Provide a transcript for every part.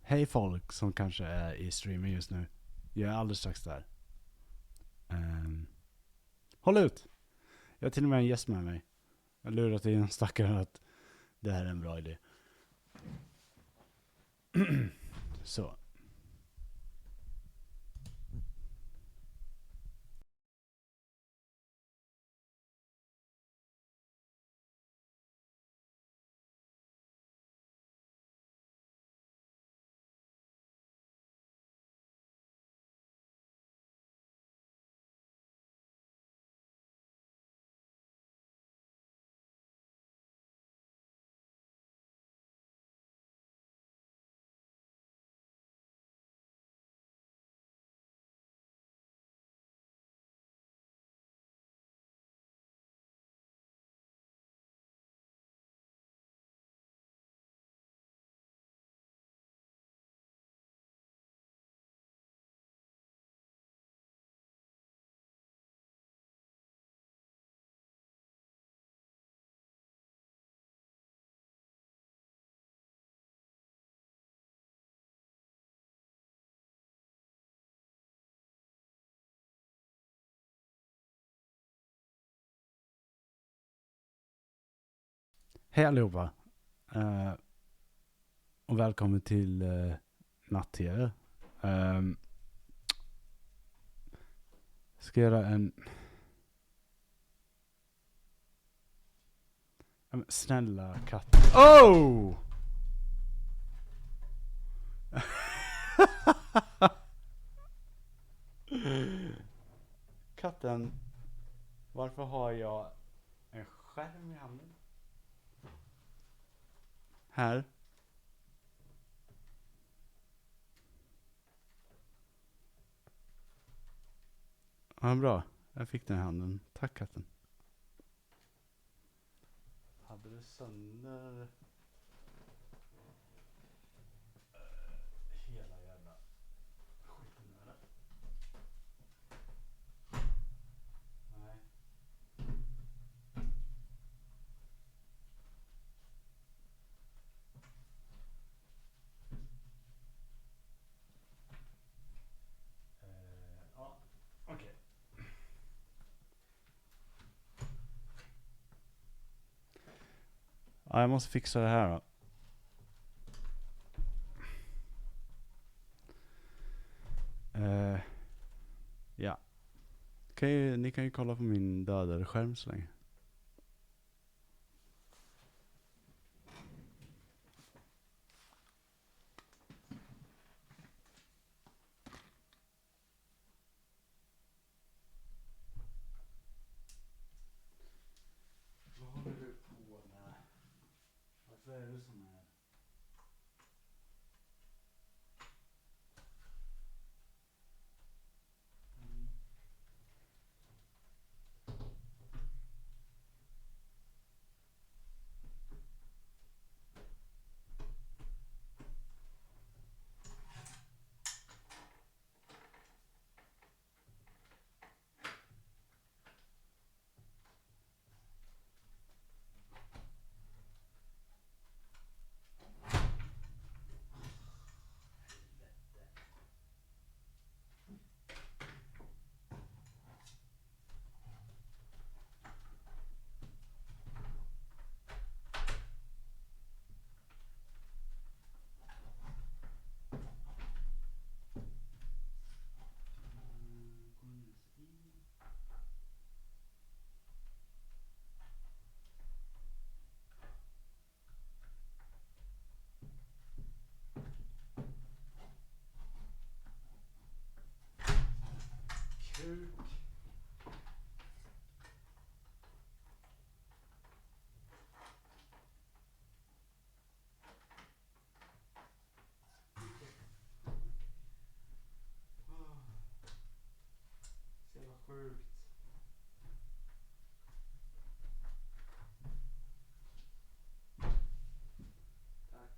Hej folk som kanske är i streaming just nu. Jag är alldeles strax där. Håll ut! Jag har till och med en gäst med mig. Jag har lurat i en stackare att det här är en bra idé. Så. Hej allihopa. Och välkommen till Nattextra. Ska göra en... Snälla katt. Oh! Katten. Varför har jag en skärm i handen? Här. Ja, bra. Jag fick den i handen. Tack katten. Hade du sönder hela jävla skiten nu eller? Nej. Ja, okej. Ja, jag måste fixa det här då. Ja. Ni kan ju kolla på min dödade skärm så länge. Vad håller du på med? Varför är du sån här? Kuk. Så jävla sjukt. Tack.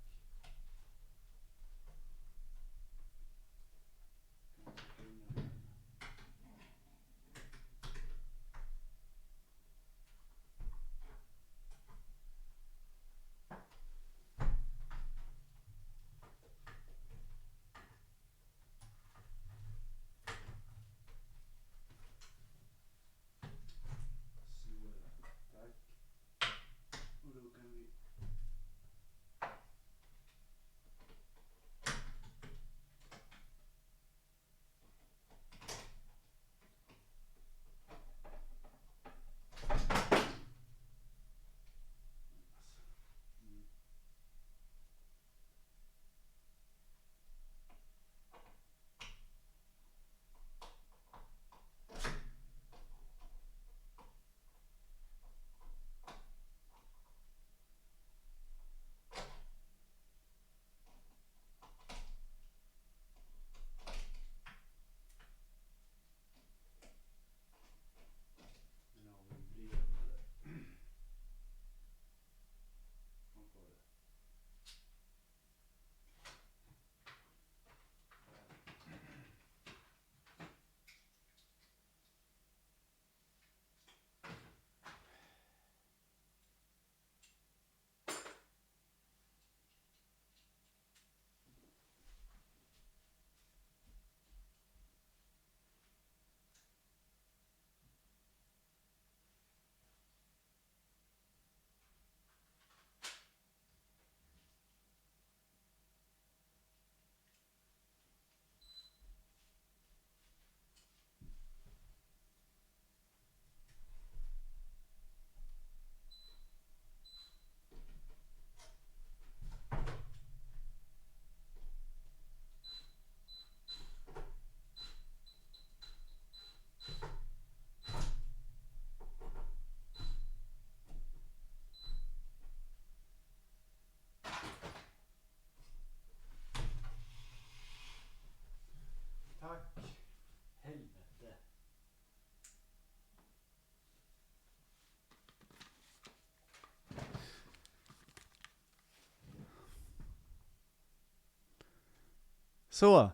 Så.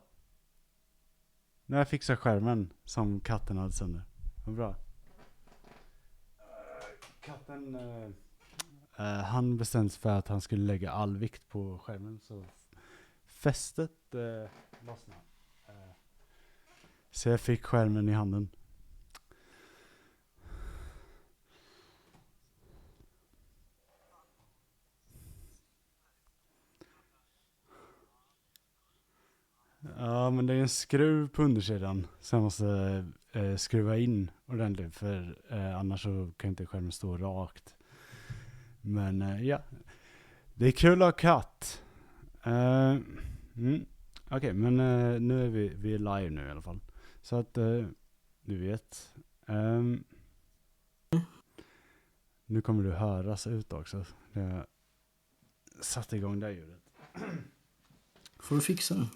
Nu har jag fixat skärmen som katten hade sönder. Vad bra. Katten han bestämde sig för att han skulle lägga all vikt på skärmen, så fästet lossnade. Så jag fick skärmen i handen. Ja, men det är en skruv på undersidan som jag måste skruva in ordentligt, för annars så kan inte skärmen stå rakt. Men ja, det är kul att ha katt. Okej, men nu är vi är live nu i alla fall. Så att du vet. Nu kommer du höras ut också. Jag satte igång det ljudet. Får du fixa det?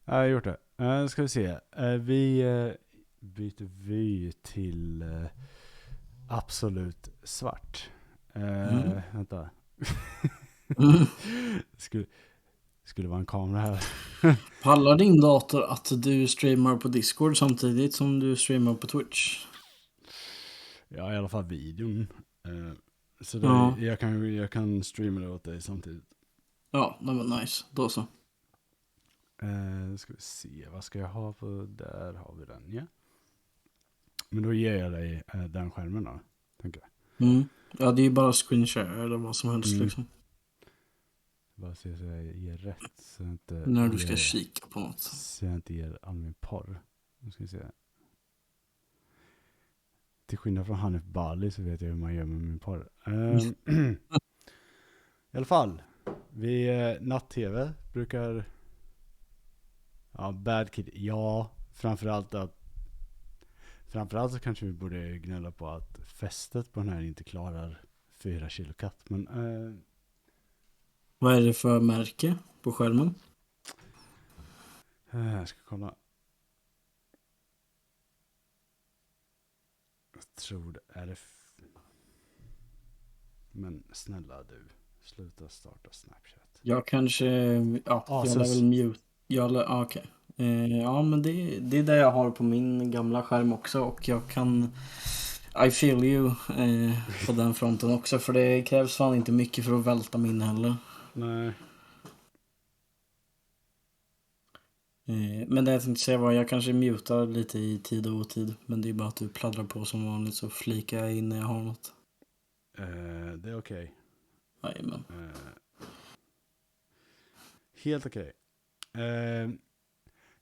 Jag har gjort det. Ska vi se. Vi byter vy till absolut svart. Vänta. Skulle vara en kamera här. Pallar din dator att du streamar på Discord samtidigt som du streamar på Twitch? Ja, i alla fall videon. Så Ja. jag kan streama det åt dig samtidigt. Ja, det var nice. Då så. Ska vi se, vad ska jag ha på, där har vi den, ja. Men då ger jag dig den skärmen då, tänker jag. Ja, det är ju bara screen share eller vad som helst liksom. Bara se så jag ger rätt, så jag inte När du ska kika på något. Så jag inte ger all min porr. Nu ska vi se. Till skillnad från Hanif Bali så vet jag hur man gör med min porr. I alla fall, vi natt-tv brukar... Ja, bad kid. Ja, framförallt så kanske vi borde gnälla på att fästet på den här inte klarar 4 kilo katt. Men Vad är det för märke på skärmen? jag ska kolla. Jag tror det är men snälla du, sluta starta Snapchat. Jag kanske... Ja, jag lär väl mute. Okej. Ja, men det är det jag har på min gamla skärm också. Och jag kan... I feel you på den fronten också. För det krävs fan inte mycket för att välta min heller. Nej. Men det jag tänkte säga var jag kanske mutar lite i tid och otid. Men det är bara att du pladdrar på som vanligt, så flikar jag in när jag har något. Det är okej. Jajamän. Helt okej.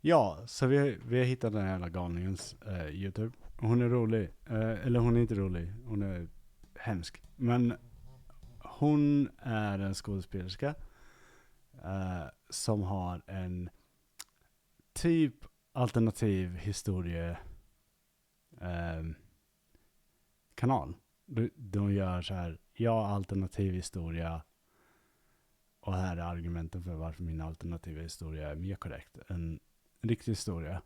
Ja, så vi har hittat den här jävla galningens YouTube. Hon är rolig. Eller hon är inte rolig. Hon är hemsk. Men hon är en skådespelerska som har en typ alternativ historie kanal. De gör så här, alternativ historia, och här är argumenten för varför min alternativa historia är mer korrekt. En riktig historia.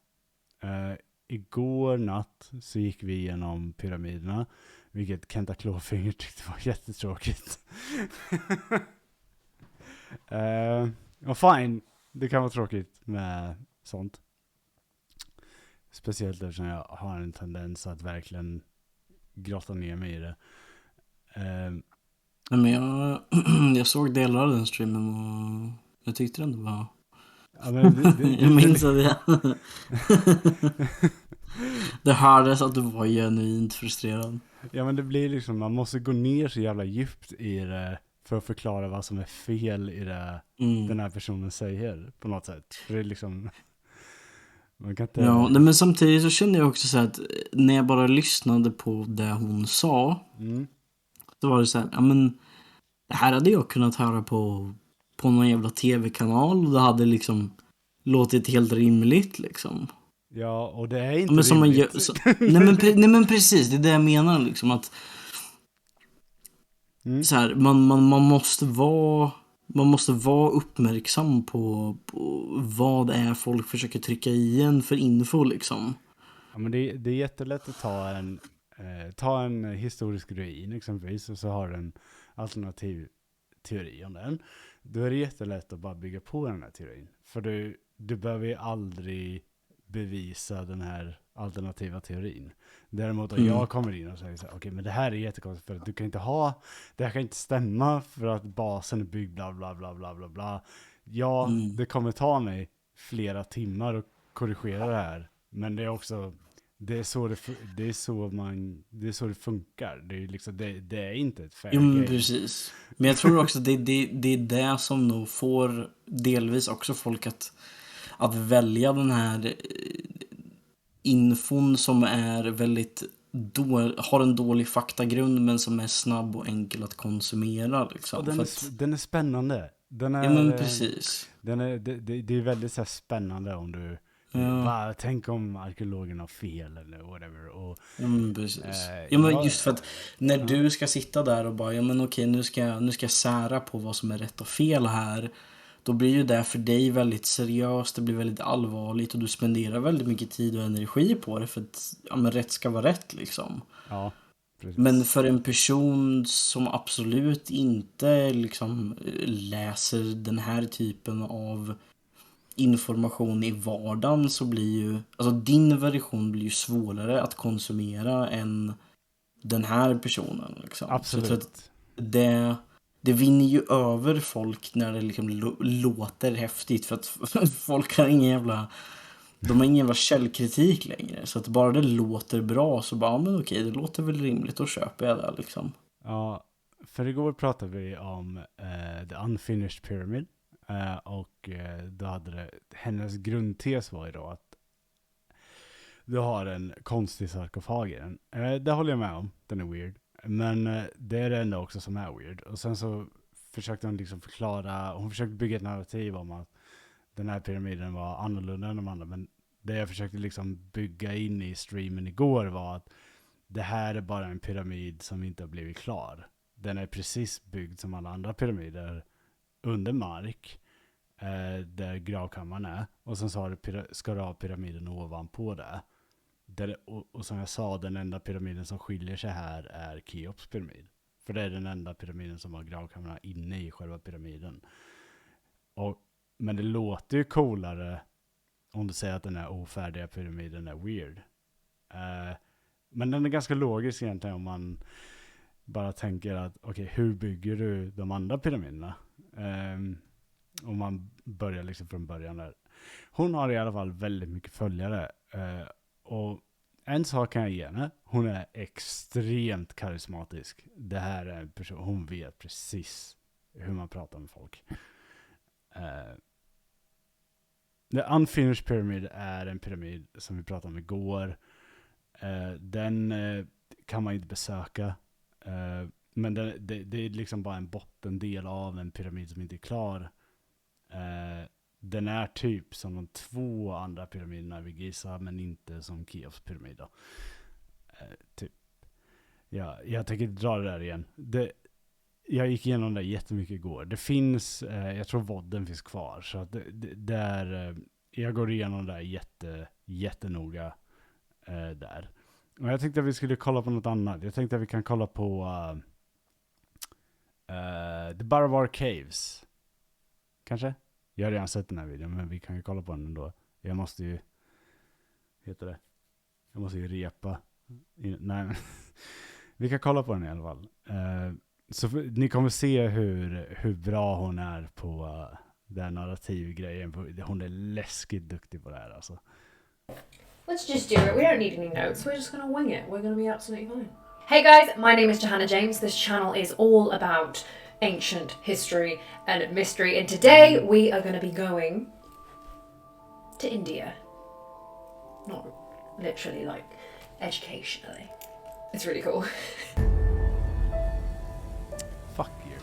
Igår natt så gick vi igenom pyramiderna, vilket Kenta Klåfinger tyckte var jättetråkigt. Och fine, det kan vara tråkigt med sånt. Speciellt eftersom jag har en tendens att verkligen grotta ner mig i det. Men jag såg delar av den streamen och jag tyckte den var... Ja, men jag minns att det hördes att du var genuint frustrerad. Ja, men det blir liksom, man måste gå ner så jävla djupt i det för att förklara vad som är fel i det den här personen säger på något sätt. För det är liksom... Man kan inte... Ja, men samtidigt så kände jag också så att när jag bara lyssnade på det hon sa, så var det så här, ja men det här hade jag kunnat höra på någon jävla tv-kanal, och det hade liksom låtit helt rimligt liksom. Ja, och det är inte men som rimligt. Nej men precis, det är det jag menar liksom, att så här, man måste vara uppmärksam på vad det är folk försöker trycka i en för info liksom. Ja, men det är jättelätt att ta en historisk ruin exempelvis, och så har du en alternativ teori om den. då är det jättelätt att bara bygga på den här teorin. För du behöver ju aldrig bevisa den här alternativa teorin. Däremot om jag kommer in och säger så här, okej, men det här är jättekonstigt för att du kan inte det här kan inte stämma för att basen är byggd bla bla bla bla bla bla. Ja, det kommer ta mig flera timmar att korrigera det här. Men det är också, det är så det funkar. Det är liksom, det är inte ett fair game. Precis. Men jag tror också att det är det som nog får delvis också folk att välja den här infon som är väldigt har en dålig faktagrund men som är snabb och enkel att konsumera liksom. Och den är spännande. Den är, ja, men precis. Det är väldigt så här spännande om du bara tänk om arkeologerna har fel eller whatever. Och, precis. Men just för att när du ska sitta där och bara, ja men okej, nu ska jag sära på vad som är rätt och fel här. Då blir ju det för dig väldigt seriöst, det blir väldigt allvarligt och du spenderar väldigt mycket tid och energi på det för att men rätt ska vara rätt liksom. Ja, precis. Men för en person som absolut inte liksom läser den här typen av information i vardagen så blir ju, alltså din version blir ju svårare att konsumera än den här personen liksom. Absolut. Så att det vinner ju över folk när det liksom låter häftigt för att folk har ingen jävla källkritik längre. Så att bara det låter bra så bara, men okej, det låter väl rimligt, då köper jag det liksom. Ja, för igår pratade vi om The Unfinished Pyramid och då hade hennes grundtes var ju då att du har en konstig sarkofag i den. Det håller jag med om, den är weird. Men det är det enda också som är weird. Och sen så försökte hon liksom hon försökte bygga ett narrativ om att den här pyramiden var annorlunda än de andra. Men det jag försökte liksom bygga in i streamen igår var att det här är bara en pyramid som inte har blivit klar. Den är precis byggd som alla andra pyramider under mark där gravkammaren är. Och sen så ska du ha pyramiden ovanpå det. Och som jag sa, den enda pyramiden som skiljer sig här är Keops pyramid. För det är den enda pyramiden som har gravkamrarna inne i själva pyramiden. Men det låter ju coolare om du säger att den här ofärdiga pyramiden är weird. Men den är ganska logisk egentligen om man bara tänker att okej, hur bygger du de andra pyramiderna? Om man börjar liksom från början där. Hon har i alla fall väldigt mycket följare. Och en sak kan jag ge henne. Hon är extremt karismatisk. Det här är en person, hon vet precis hur man pratar med folk. The Unfinished Pyramid är en pyramid som vi pratade om igår. Den kan man inte besöka. Men det är liksom bara en bottendel av en pyramid som inte är klar. Den är typ som de 2 andra pyramiderna vid Giza, men inte som Keops pyramid då. Typ. Ja, jag tänker dra det där igen. Jag gick igenom det jättemycket igår. Det finns, jag tror vodden finns kvar. Så att jag går igenom det jättenoga där. Och jag tänkte att vi skulle kolla på något annat. Jag tänkte att vi kan kolla på The Barabar Caves. Kanske? Jag har redan sett den här videon, men vi kan ju kolla på den ändå. Jag måste ju repa. Nej, vi kan kolla på den i alla fall. Så ni kommer se hur bra hon är på den narrativgrejen. Hon är läskigt duktig på det här alltså. Let's just do it. We don't need any notes. We're just going to wing it. We're going to be absolutely fine. Hey guys, my name is Johanna James. This channel is all about ancient history and mystery. And today we are going to be going to India. Not literally, like educationally. It's really cool. Fuck you.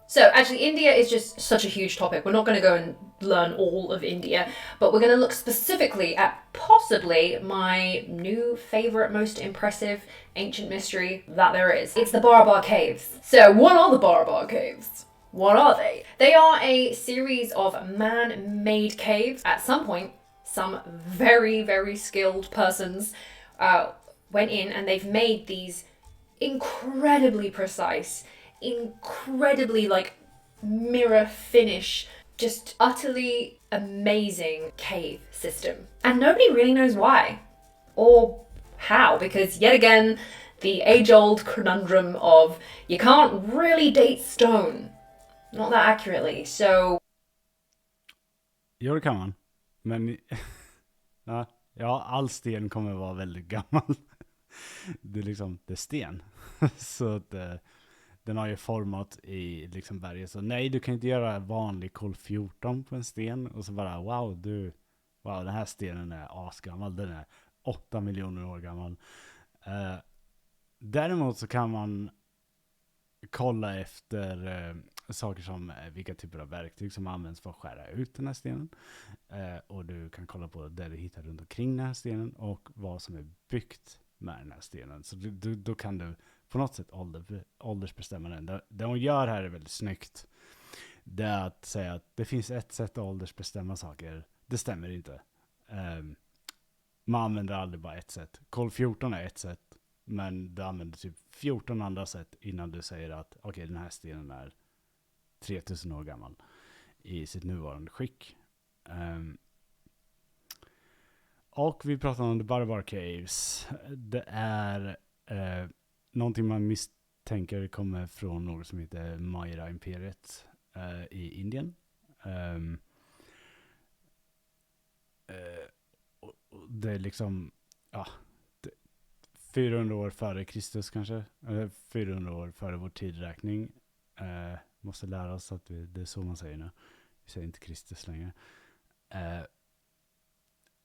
So actually India is just such a huge topic. We're not going to go and learn all of India, but we're going to look specifically at possibly my new favorite, most impressive ancient mystery that there is. It's the Barabar Caves. So what are the Barabar Caves? What are they? They are a series of man-made caves. At some point, some very, very skilled persons went in and they've made these incredibly precise, incredibly like mirror finish, just utterly amazing cave system. And nobody really knows why or how, because yet again, the age-old conundrum of you can't really date stone. Not that accurately, so... Jo, det kan man. Men ja, all sten kommer vara väldigt gammal. Det är liksom, det är sten. Så att den har ju format i liksom berget. Så nej, du kan inte göra vanlig kol 14 på en sten. Och så bara, wow, den här stenen är asgammal. Den är 8 miljoner år gammal. Däremot så kan man kolla efter saker som vilka typer av verktyg som används för att skära ut den här stenen. Och du kan kolla på det du hittar runt omkring den här stenen och vad som är byggt med den här stenen. Så då kan du på något sätt åldersbestämma den. Det hon gör här är väldigt snyggt. Det är att säga att det finns ett sätt att åldersbestämma saker. Det stämmer inte. Man använder aldrig bara ett sätt. Kol 14 är ett sätt. Men du använder typ 14 andra sätt innan du säger att okej, den här stenen är 3000 år gammal i sitt nuvarande skick. Och vi pratar om The Barbar Caves. Det är någonting man misstänker kommer från något som heter Maya-imperiet i Indien. Det är liksom 400 år före Kristus kanske. Eller 400 år före vår tidräkning. Måste lära oss att det är så man säger nu. Vi säger inte Kristus längre.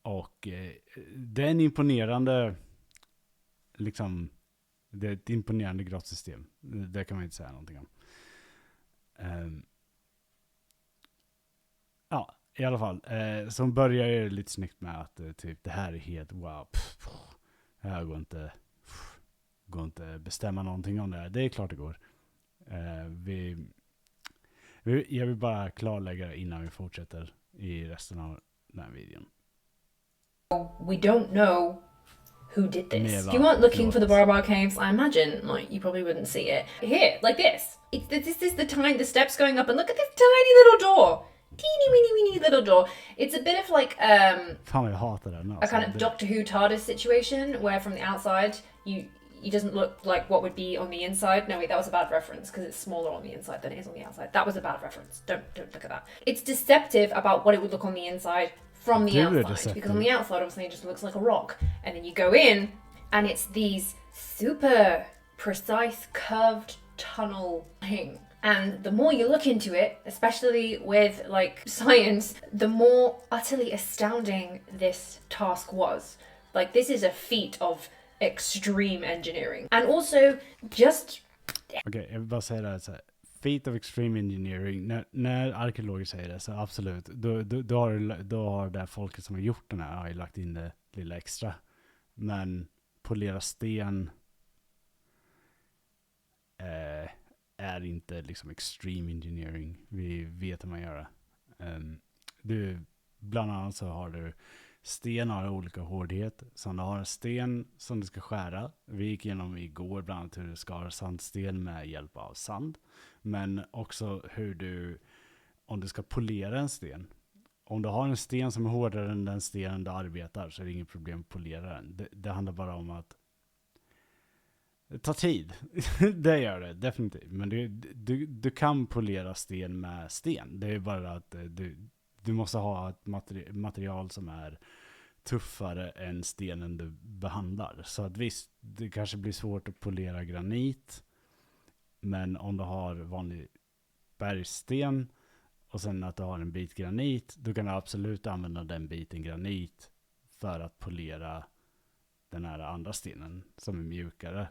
Och det är en imponerande liksom, det är ett imponerande gradsystem. Det kan man inte säga någonting om. Ja, i alla fall. Som börjar ju lite snyggt med att typ det här är helt wow. Det här går inte bestämma någonting om det här. Det är klart det går. Jag vill bara klarlägga det innan vi fortsätter i resten av den här videon. We don't know who did this. If you weren't looking for the Barbar Caves, I imagine like you probably wouldn't see it. Here, like this. This is the steps going up, and look at this tiny little door. Teeny weeny little door. It's a bit of like Fan, jag hatar den. a kind of Doctor Who TARDIS situation where from the outside he doesn't look like what would be on the inside. No wait, that was a bad reference because it's smaller on the inside than it is on the outside. That was a bad reference. Don't look at that. It's deceptive about what it would look on the inside from the outside, because on the outside obviously it just looks like a rock, and then you go in and it's these super precise curved tunnel thing. And the more you look into it, especially with like science, the more utterly astounding this task was. Like this is a feat of extreme engineering. And also just... Okej, jag vill bara säga det här så här. Feat of extreme engineering. När arkeologer säger det så absolut. Då har det folket som har gjort den här har ju lagt in det lilla extra. Men polera sten är inte liksom extreme engineering. Vi vet hur man gör det. Bland annat så har du sten har olika hårdhet. Så du har en sten som du ska skära. Vi gick igenom igår bland annat hur du skar sandsten med hjälp av sand. Men också om du ska polera en sten. Om du har en sten som är hårdare än den stenen du arbetar så är det inget problem att polera den. Det handlar bara om att det tar tid. Det gör det definitivt. Men du kan polera sten med sten. Det är bara att du måste ha ett material som är tuffare än stenen du behandlar. Så att visst, det kanske blir svårt att polera granit. Men om du har vanlig bergsten och sen att du har en bit granit, då kan du absolut använda den biten granit för att polera den här andra stenen som är mjukare,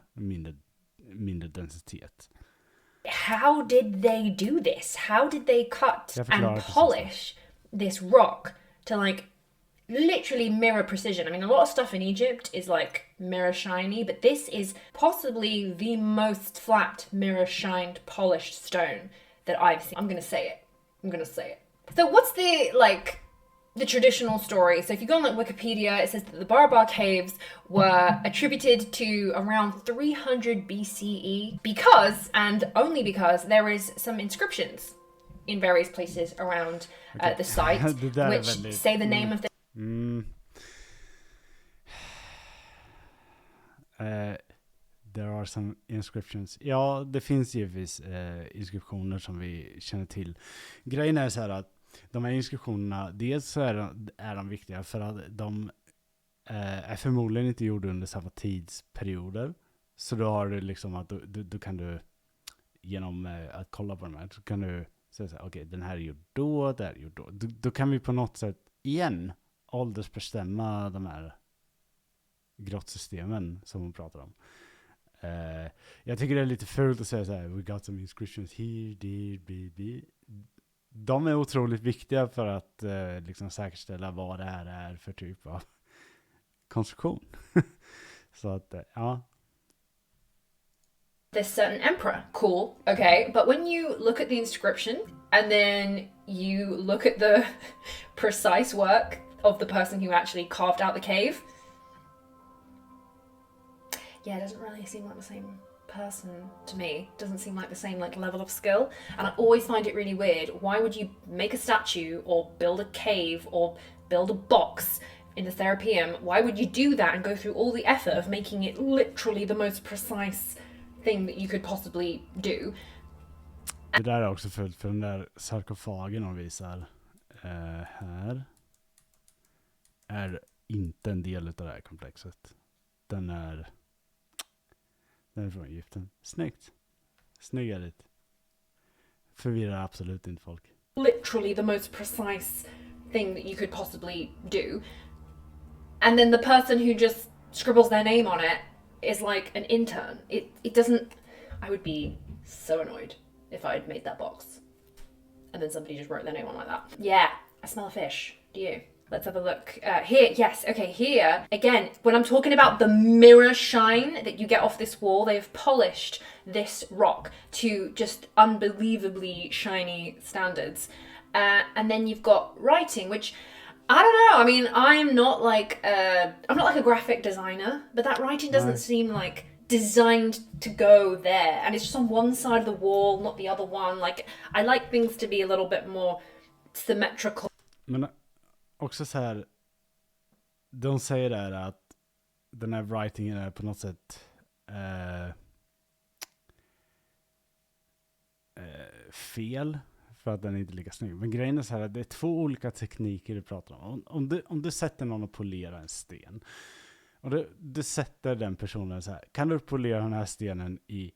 mindre densitet. How did they do this? How did they cut and polish this rock to like literally mirror precision? I mean, a lot of stuff in Egypt is like mirror shiny, but this is possibly the most flat mirror shined polished stone that I've seen. I'm gonna say it. So what's the like the traditional story. So if you go on like Wikipedia, it says that the Barabar caves were attributed to around 300 BCE because, and only because, there is some inscriptions in various places around the site which say the name of the... There are some inscriptions. Ja, det finns givetvis inskriptioner som vi känner till. Grejen är så här att de här inskriptionerna, dels så är de viktiga för att de är förmodligen inte gjorda under samma tidsperioder. Så då har du liksom att då kan du genom att kolla på de här så kan du säga så här, okej, den här är gjord då, det här är gjord då. Då kan vi på något sätt igen åldersbestämma de här grottsystemen som hon pratar om. Jag tycker det är lite fult att säga så här, we got some inscriptions here, there, baby. De är otroligt viktiga för att liksom säkerställa vad det här är för typ av konstruktion. Så att, ja. This certain emperor. Cool. Okay. But when you look at the inscription and then you look at the precise work of the person who actually carved out the cave, yeah, it doesn't really seem like the same person to me. It doesn't seem like the same like level of skill. And I always find it really weird. Why would you make a statue or build a cave or build a box in the Therapeum? Why would you do that and go through all the effort of making it literally the most precise thing that you could possibly do? Det där är också för den där sarkofagen de visar här är inte en del av det här komplexet. Den är från Egypten. Snyggt. Snyggarigt. Förvirrar absolut inte folk. Literally the most precise thing that you could possibly do. And then the person who just scribbles their name on it is like an intern. It doesn't... I would be so annoyed if I'd made that box. And then somebody just wrote their name on like that. Yeah, I smell a fish. Do you? Let's have a look. Here, yes, okay, here. Again, when I'm talking about the mirror shine that you get off this wall, they've polished this rock to just unbelievably shiny standards. And then you've got writing, which, I don't know, I mean, I'm not like a graphic designer, but that writing doesn't seem like designed to go there. And it's just on one side of the wall, not the other one. Like, I like things to be a little bit more symmetrical. Men också så här, de säger där att den här writingen är på något sätt fel för att den är inte lika snygg. Men grejen är så här att det är två olika tekniker du pratar om. Om du sätter någon och polerar en sten och du sätter den personen så här, kan du polera den här stenen i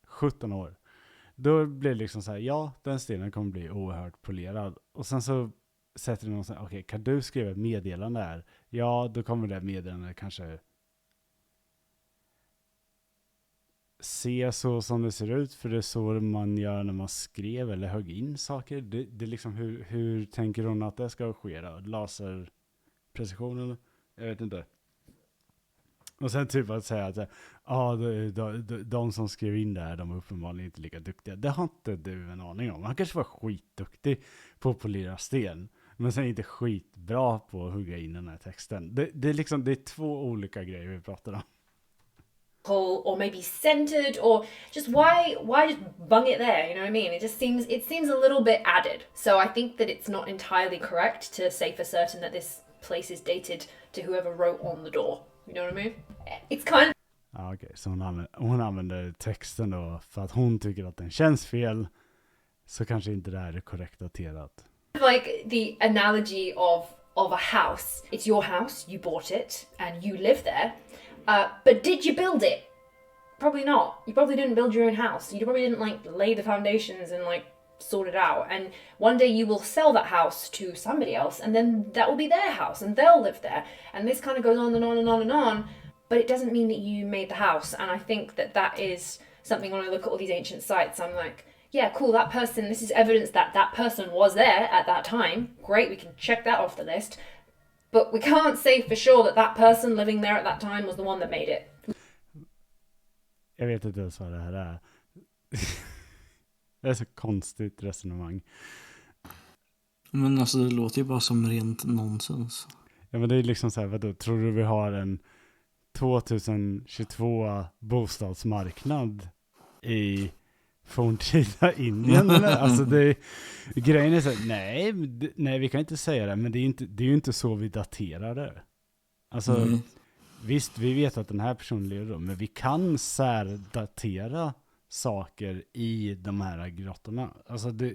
17 år? Då blir det liksom så här, ja, den stenen kommer bli oerhört polerad. Och sen så sätter du någon så här, okej, kan du skriva ett meddelande här? Ja, då kommer det meddelandet kanske se så som det ser ut, för det är så man gör när man skrev eller högg in saker. Det är liksom, hur tänker hon att det ska ske då? Laserprecisionen? Jag vet inte. Och sen typ att säga att de som skrev in det här, de är uppenbarligen inte lika duktiga. Det har inte du en aning om. Han kanske var skitduktig på att polera sten, men sen inte skitbra på att hugga in den här texten. Det är två olika grejer vi pratar om. Or maybe centered, or just why just bung it there, you know what I mean? It seems a little bit added. So I think that it's not entirely correct to say for certain that this place is dated to whoever wrote on the door. You know what I mean? It's kind of... Ja, okej. Så hon använder texten då för att hon tycker att den känns fel, så kanske inte det här är korrekt daterat. Like the analogy of a house. It's your house, you bought it, and you live there. But did you build it? Probably not. You probably didn't build your own house. You probably didn't like lay the foundations and like sort it out. And one day you will sell that house to somebody else, and then that will be their house and they'll live there. And this kind of goes on and on and on and on. But it doesn't mean that you made the house. And I think that is something when I look at all these ancient sites, I'm like, yeah, cool, that person, this is evidence that person was there at that time. Great, we can check that off the list. But we can't say for sure that person living there at that time was the one that made it. Jag vet inte ens vad det här är. Det är så konstigt resonemang. Men alltså det låter ju bara som rent nonsens. Ja, men det är liksom så här, vadå, tror du vi har en 2022 bostadsmarknad i forntida Indien? Eller? Alltså grejen är så här, nej, vi kan inte säga det, men det är ju inte så vi daterar det. Alltså, visst, vi vet att den här personen lever då, men vi kan särdatera saker i de här grottorna. Alltså det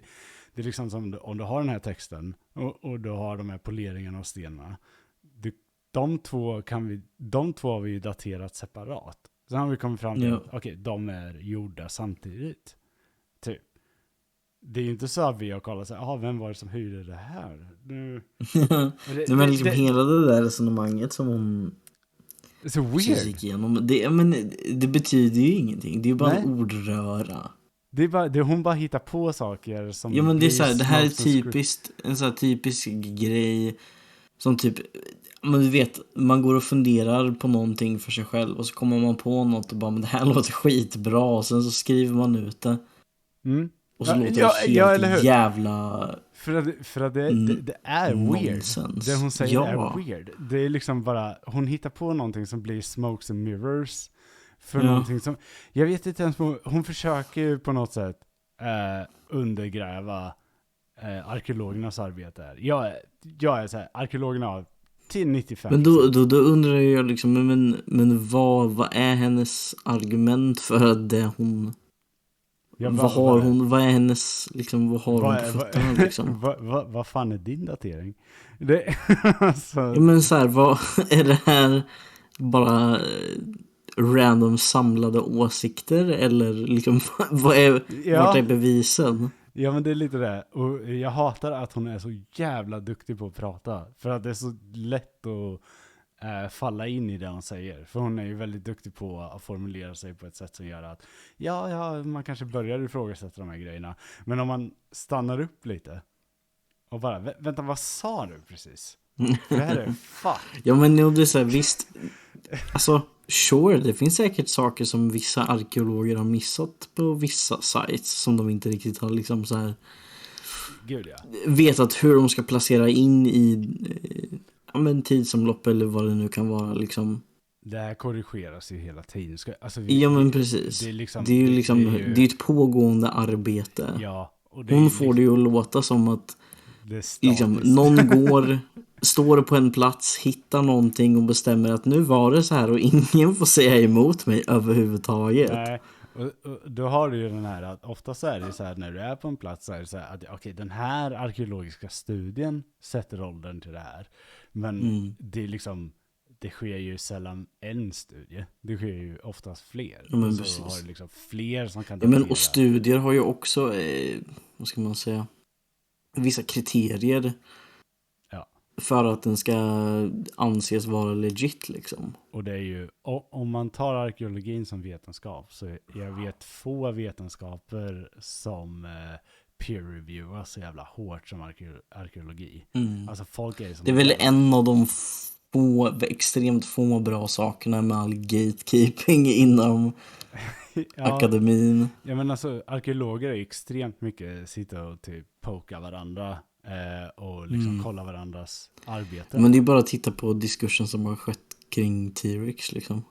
är liksom som om du har den här texten och du har de här poleringarna och stenarna. De två har vi ju daterat separat. Sen har vi kommit fram till att okej, de är gjorda samtidigt. Typ. Det är ju inte så att vi har kollat så här, vem var det som hyrde det här? Men liksom hela det där resonemanget som hon så weird. gick igenom, det betyder ju ingenting. Det är ju bara en ordröra. Det är bara, hon bara hittar på saker som... Ja, men det är så här, det här är typiskt, en så här typisk grej som typ, men du vet, man går och funderar på någonting för sig själv och så kommer man på något och bara, men det här låter skitbra, och sen så skriver man ut det. Och så låter det helt jävla... För att det är weird. Nonsens. Det hon säger är weird. Det är liksom bara, hon hittar på någonting som blir smokes and mirrors. För någonting som, jag vet inte ens, hon försöker ju på något sätt undergräva arkeologernas arbete här. Jag är så här, arkeologerna har till 95%. Men då undrar jag liksom, men vad är hennes argument för att det hon... Ja, vad är hennes, liksom, vad har hon på fötterna liksom? Vad fan är din datering? Alltså... Ja, men så här, vad är det här bara random samlade åsikter, eller liksom, vart är bevisen? Ja, men det är lite det. Och jag hatar att hon är så jävla duktig på att prata. För att det är så lätt att falla in i det hon säger. För hon är ju väldigt duktig på att formulera sig på ett sätt som gör att man kanske börjar ifrågasätta de här grejerna. Men om man stannar upp lite och bara, vänta, vad sa du precis? Det här är fuck. Ja, men det är så här, visst. Alltså, sure, det finns säkert saker som vissa arkeologer har missat på vissa sites som de inte riktigt har liksom så här vetat hur de ska placera in i tidsomlopp eller vad det nu kan vara liksom. Det här korrigeras ju hela tiden. Ja, men precis. Det är ett pågående arbete. Ja, och hon får det ju att låta som att liksom, någon står på en plats, hittar någonting och bestämmer att nu var det så här och ingen får säga emot mig överhuvudtaget. Nej, och då har du ju den här att ofta så är det så här, när du är på en plats så är det så här att okej, den här arkeologiska studien sätter åldern till det här. Men det är liksom, det sker ju sällan en studie. Det sker ju oftast fler. Ja, men så precis. har du liksom fler som kan datera. Ja, men och studier har ju också vad ska man säga, vissa kriterier för att den ska anses vara legit liksom. Och det är ju, om man tar arkeologin som vetenskap, så jag vet få vetenskaper som peer-reviewas så jävla hårt som arkeologi. Alltså folk är som... Det är väl en av de extremt få bra sakerna med all gatekeeping inom akademin. Ja, men alltså arkeologer är extremt mycket sitta och typ poka varandra och liksom kolla varandras arbete. Men det är bara att titta på diskursen som har skett kring T-Rex liksom.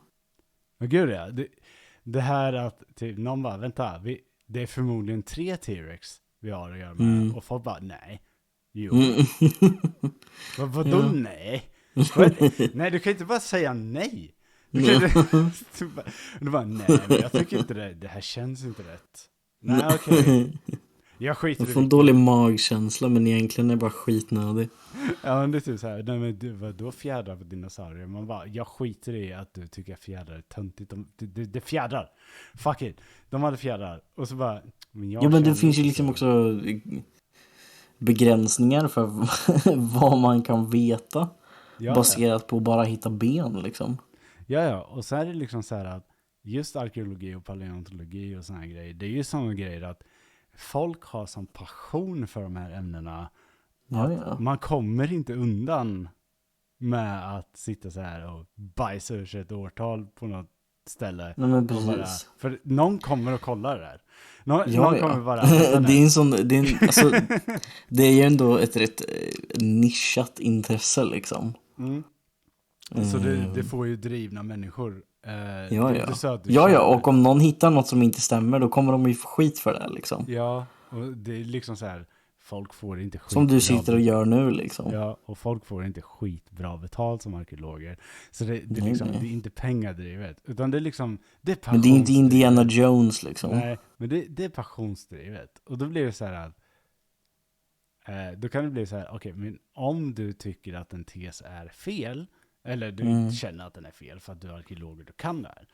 Men gud det här att typ, någon bara, vänta, det är förmodligen 3 T-Rex vi har att göra med. Och folk bara, nej. Jo. Vadå nej? Nej, du kan inte bara säga nej. Du bara, nej, men jag tycker inte det här känns inte rätt. Nej, okej. Jag skiter i det. Jag får en dålig magkänsla, men egentligen är det bara skitnödig. Ja, men det är typ så här, nej, men vadå fjädrar på dinosaurier? Man bara, jag skiter i att du tycker att fjädrar är töntigt. Det fjädrar. Fuck it. De hade fjädrar. Och så bara, men det finns ju liksom också begränsningar för vad man kan veta. Baserat på bara hitta ben liksom. Ja, och så är det liksom så här att just arkeologi och paleontologi och såna här grejer, det är ju såna grejer att folk har sån passion för de här ämnena. Man kommer inte undan med att sitta så här och bajsa ur sig ett årtal på något ställe. Nej, men Och bara, precis. för någon kommer att kolla det där. Någon Ja. kommer bara... Det är en sån, alltså, det är ju ändå ett rätt nischat intresse liksom. Så det får ju drivna människor. Det är Ja, inte så att du ja, känner- och om någon hittar något som inte stämmer, då kommer de ju få skit för det liksom. Ja, och det är liksom så här, folk får inte skit. Som du sitter och gör nu liksom. Ja, och folk får inte skitbra betalt som arkeologer. Så det är Nej, liksom, nej. det är inte pengadrivet, utan det är liksom, det är Men det är inte Indiana passionsdrivet. Jones liksom. Nej, men det är passionsdrivet. Och då blir det så här att då kan det bli så här, okej, men om du tycker att en tes är fel, eller du känner att den är fel för att du är arkeolog och du kan det här,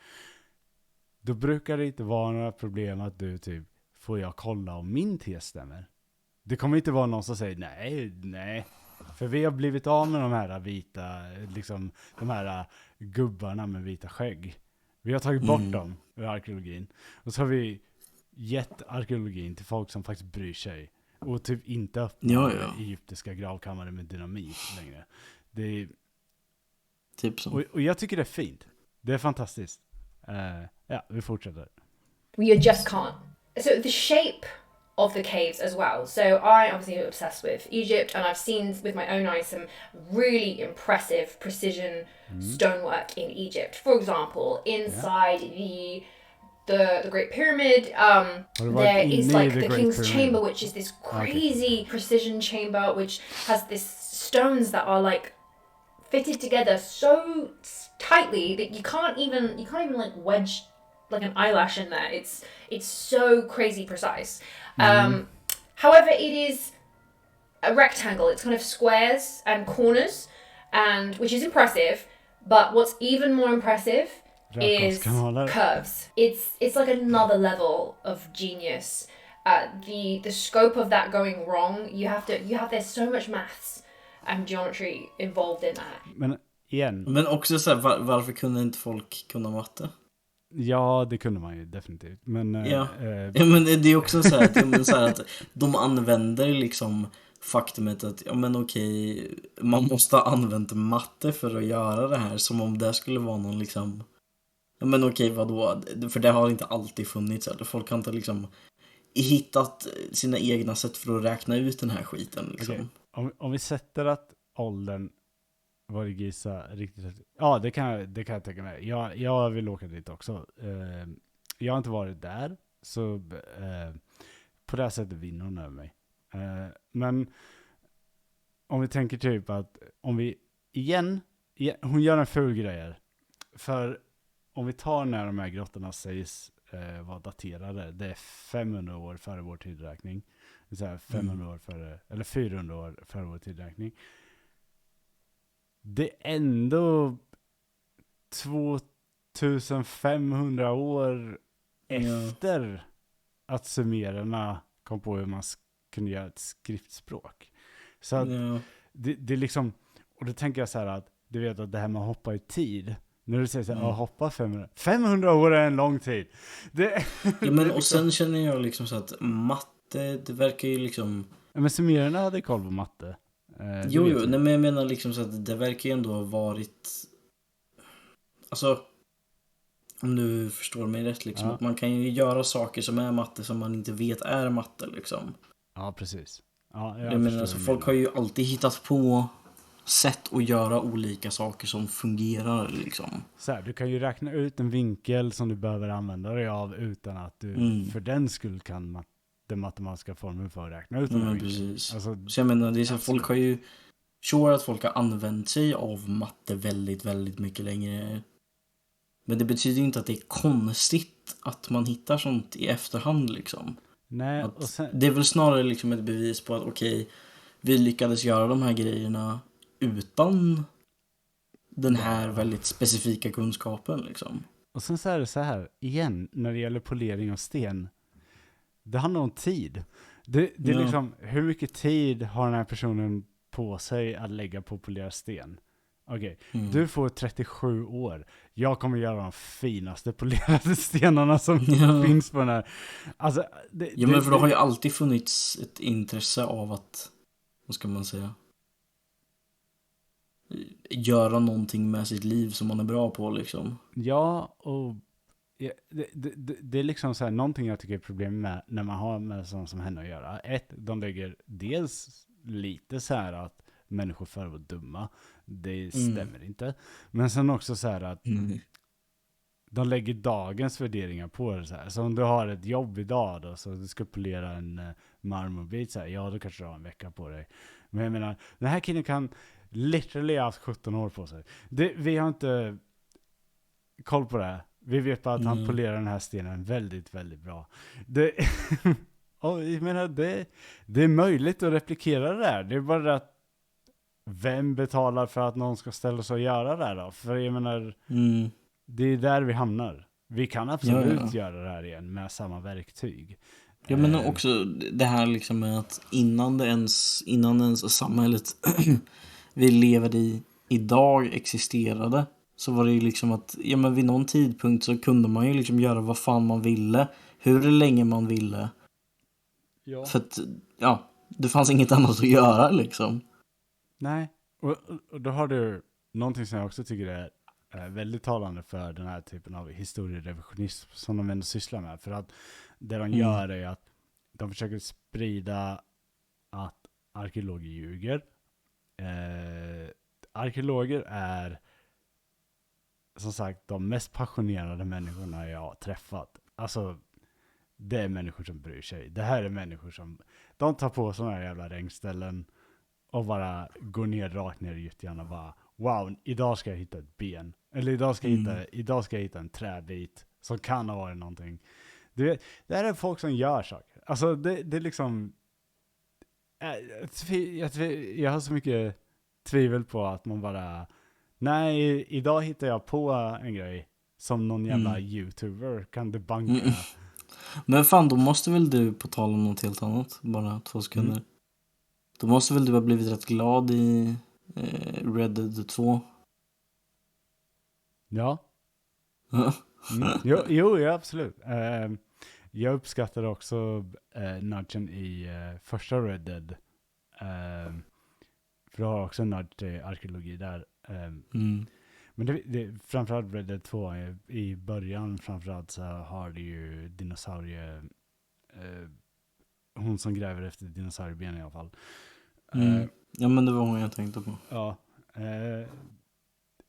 då brukar det inte vara några problem att du typ, får jag kolla om min tes stämmer? Det kommer inte vara någon som säger nej, för vi har blivit av med de här vita, liksom de här gubbarna med vita skägg. Vi har tagit bort dem ur arkeologin. Och så har vi gett arkeologin till folk som faktiskt bryr sig. Och typ inte öppnar egyptiska gravkammare med dynamit längre. Det är, Typ så. och jag tycker det är fint. Det är fantastiskt. Ja, vi fortsätter. We just can't. So the shape of the caves as well. So I obviously am obsessed with Egypt, and I've seen with my own eyes some really impressive precision stonework in Egypt. For example, inside the Great Pyramid, there is like the King's Chamber, which is this crazy precision chamber, which has this stones that are like fitted together so tightly that you can't even like wedge like an eyelash in there. It's so crazy precise. However, it is a rectangle. It's kind of squares and corners, and which is impressive. But what's even more impressive is curves. It's like another level of genius. The scope of that going wrong, there's so much maths and geometry involved in that. Men igen. Men också så här, varför kunde inte folk kunna matte? Ja, det kunde man ju definitivt. Men, men det är också så här, att de använder liksom faktumet att man måste ha använt matte för att göra det här, som om det skulle vara någon liksom, vadå? För det har inte alltid funnits. Eller folk har inte liksom hittat sina egna sätt för att räkna ut den här skiten liksom. Okay. Om vi sätter att åldern var det gissa riktigt. Ja, det kan jag tänka mig. Jag vill åka dit också. Jag har inte varit där, så på det här sättet vinner hon över mig. Men om vi tänker typ att om vi igen hon gör en ful grej. För om vi tar när de här grottorna sägs vara daterade, det är 500 år före vår tidräkning. Det är så här 500 år före, eller 400 år före vår tidräkning. Det är ändå 2500 år efter att sumererna kom på hur man kunde göra ett skriftspråk. Så att det är liksom, och då tänker jag så här att du vet att det här med att hoppa i tid, när du säger så här, hoppa 500 år är en lång tid. Och sen känner jag liksom så att matte, det verkar ju liksom... Men sumererna hade koll på matte. Men jag menar liksom så att det verkar ju ändå ha varit, alltså, om du förstår mig rätt liksom, att man kan ju göra saker som är matte som man inte vet är matte liksom. Ja, precis. Ja, jag menar, alltså, folk har ju alltid hittat på sätt att göra olika saker som fungerar liksom. Så här, du kan ju räkna ut en vinkel som du behöver använda dig av utan att du för den skull kan den matematiska formeln för att räkna ut den. Precis. Alltså, så jag menar, det är så folk har ju att folk har använt sig av matte väldigt, väldigt mycket längre. Men det betyder ju inte att det är konstigt att man hittar sånt i efterhand liksom. Nej, och det är väl snarare liksom ett bevis på att vi lyckades göra de här grejerna utan den här väldigt specifika kunskapen liksom. Och sen så är det så här, igen, när det gäller polering av sten, det handlar om tid. Det är liksom, hur mycket tid har den här personen på sig att lägga på polera sten? Okej, du får 37 år. Jag kommer göra de finaste polerade stenarna som finns på den här. Alltså, men för det har ju alltid funnits ett intresse av att, vad ska man säga, göra någonting med sitt liv som man är bra på liksom. Ja, och det är liksom så här, någonting jag tycker är problem med när man har med sånt som henne att göra. De lägger dels lite så här att människor för att vara dumma. Det stämmer inte. Men sen också så här att de lägger dagens värderingar på det så här. Så om du har ett jobb idag då, så du ska polera en marmorbit så här, ja då kanske du har en vecka på dig. Men jag menar, den här killen kan literally ha haft 17 år på sig. Vi har inte koll på det här. Vi vet bara att han polerar den här stenen väldigt, väldigt bra. Och jag menar, det är möjligt att replikera det här. Det är bara att vem betalar för att någon ska ställa sig och göra det här då? För jag menar, det är där vi hamnar. Vi kan absolut göra det här igen med samma verktyg. Ja, men också det här liksom med att innan ens samhället vi lever i idag existerade, så var det ju liksom att men vid någon tidpunkt så kunde man ju liksom göra vad fan man ville, hur länge man ville. Ja. För att det fanns inget annat att göra liksom. Nej, och då har du någonting som jag också tycker är väldigt talande för den här typen av historierevisionism som de ändå sysslar med. För att det de gör är att de försöker sprida att arkeologer ljuger. Arkeologer är som sagt de mest passionerade människorna jag har träffat. Alltså, det är människor som bryr sig. Det här är människor som de tar på sådana här jävla regnställen och bara går ner rakt ner i gyttjan och bara, wow, idag ska jag hitta ett ben. Eller idag ska jag hitta en träbit som kan ha varit någonting. Det här är folk som gör saker. Alltså det är liksom jag har så mycket tvivel på att man bara, nej, idag hittar jag på en grej som någon jävla YouTuber kan debunka. Men fan, då måste väl du, på tal om något helt annat, bara 2 sekunder. Då måste väl du ha blivit rätt glad i Red Dead 2? Ja. Jo, absolut. Jag uppskattar också nudgen i första Red Dead. För du har också en nudge till arkeologi där. Men det framförallt Red Dead 2 i början framförallt så har det ju hon som gräver efter dinosaurieben i alla fall. Ja, men det var hon jag tänkte på. Ja.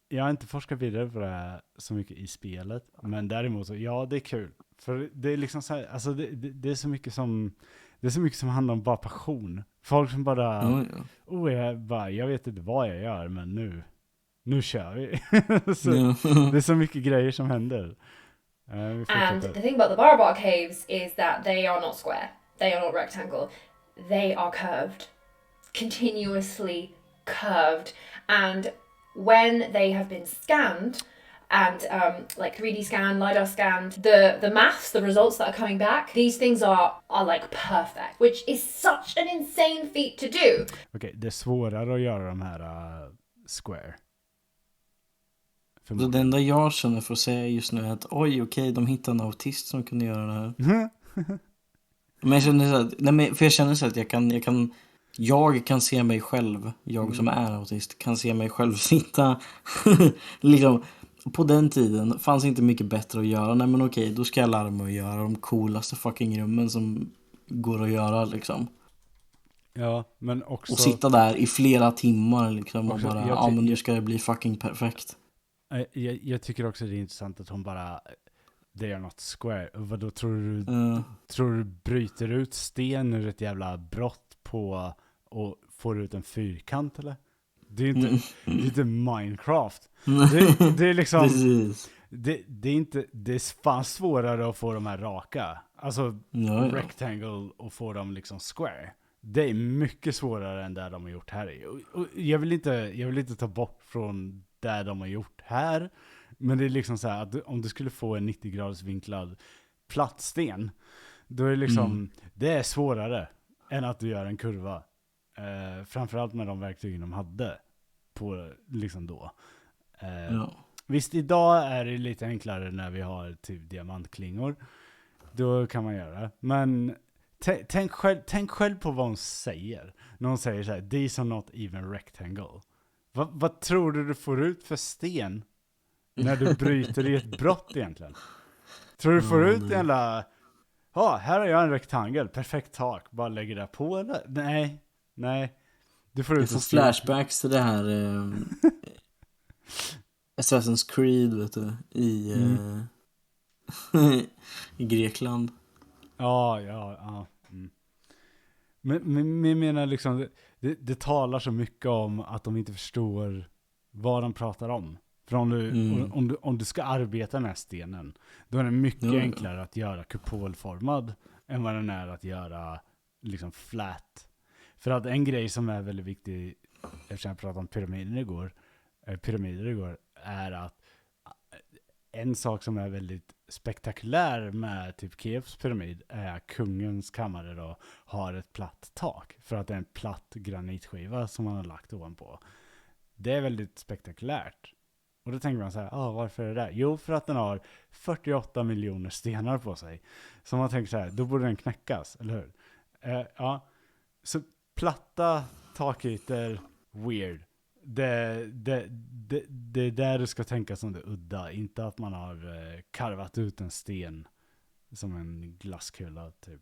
Jag har inte forskat vidare på det här så mycket i spelet, men däremot så, ja, det är kul. För det är liksom så här, alltså det är så mycket som handlar om bara passion. Folk som bara jag vet inte vad jag gör, men nu kör vi. Så, det är så mycket grejer som händer. And the thing about the Barabar caves is that they are not square. They are not rectangle. They are curved. Continuously curved. And when they have been scanned and like 3D scan, LiDAR scanned, the maths, the results that are coming back, these things are like perfect, which is such an insane feat to do. Okej, det är svårare att göra de här square. Så det enda jag känner för att säga just nu är att de hittade en autist som kunde göra det här. Men jag känner så att, för jag känner så att jag kan se mig själv, jag som är autist, kan se mig själv sitta liksom, på den tiden fanns inte mycket bättre att göra. Nej, men okej, då ska jag lära mig att göra de coolaste fucking rummen som går att göra liksom. Ja, men också... Och sitta där i flera timmar liksom och bara, men nu ska det bli fucking perfekt. Jag tycker också det är intressant att hon bara, they are not square. Vad då tror du bryter ut sten ur ett jävla brott på och får ut en fyrkant eller? Det är inte Minecraft. Det är liksom det är fan svårare att få de här raka. Alltså rectangle och få dem liksom square. Det är mycket svårare än där de har gjort här. Och jag vill inte ta bort från där de har gjort här. Men det är liksom så här att om du skulle få en 90 graders vinklad plattsten, då är det liksom det är svårare än att du gör en kurva. Framförallt med de verktygen de hade på liksom då. Visst, idag är det lite enklare när vi har typ diamantklingor. Då kan man göra det. Men tänk själv på vad hon säger. När hon säger så här, these are not even rectangle. Vad tror du får ut för sten när du bryter i ett brott egentligen? Tror du får ut en jävla... Ja, här har jag en rektangel. Perfekt tak. Bara lägger det på eller? Nej. Du får ut får flashbacks till det här Assassin's Creed, vet du, i Grekland. Ja. Men jag menar liksom, det talar så mycket om att de inte förstår vad de pratar om. För om du ska arbeta den här stenen, då är det mycket enklare att göra kupolformad än vad den är att göra liksom flat. För att en grej som är väldigt viktig, eftersom jag pratade om pyramider igår, är att en sak som är väldigt spektakulär med typ Keops pyramid är att kungens kammare då har ett platt tak. För att det är en platt granitskiva som man har lagt ovanpå. Det är väldigt spektakulärt. Och då tänker man så här, varför är det där? Jo, för att den har 48 miljoner stenar på sig. Så man tänker så här, då borde den knäckas, eller hur? Så platta takytor, weird. Det är där du ska tänka som det udda. Inte att man har karvat ut en sten som en glasskula typ.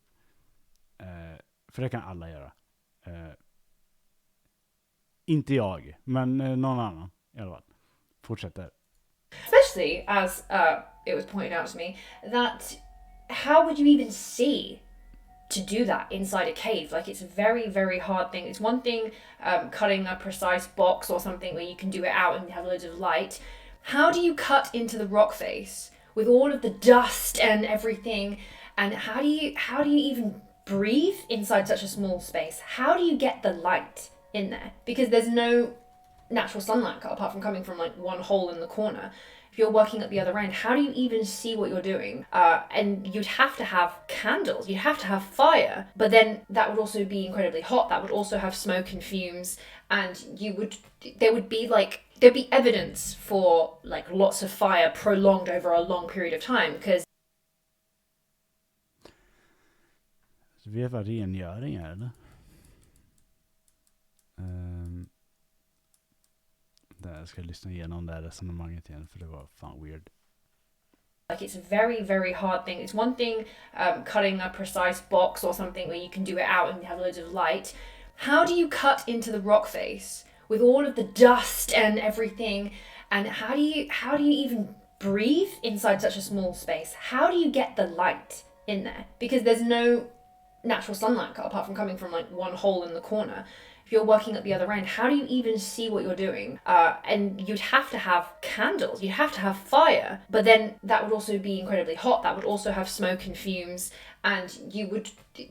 För det kan alla göra. Inte jag, men någon annan i alla fall. Fortsätter. Especially as it was pointed out to me that how would you even see to do that inside a cave? Like, it's a very, very hard thing. It's one thing cutting a precise box or something where you can do it out and have loads of light. How do you cut into the rock face with all of the dust and everything? And how do you even breathe inside such a small space? How do you get the light in there? Because there's no natural sunlight apart from coming from like one hole in the corner. If you're working at the other end, how do you even see what you're doing? And you'd have to have candles, you'd have to have fire, but then that would also be incredibly hot. That would also have smoke and fumes, and there'd be evidence for like lots of fire prolonged over a long period of time, because vi är vad rengöring är, eller? Jag ska lyssna igenom det här resonemanget igen, för det var fan weird. Like, it's a very, very hard thing. It's one thing cutting a precise box or something where you can do it out and have loads of light. How do you cut into the rock face with all of the dust and everything? And how do you even breathe inside such a small space? How do you get the light in there? Because there's no natural sunlight apart from coming from like one hole in the corner. If you're working at the other end, how do you even see what you're doing? And you'd have to have candles, you'd have to have fire, but then that would also be incredibly hot. That would also have smoke and fumes, and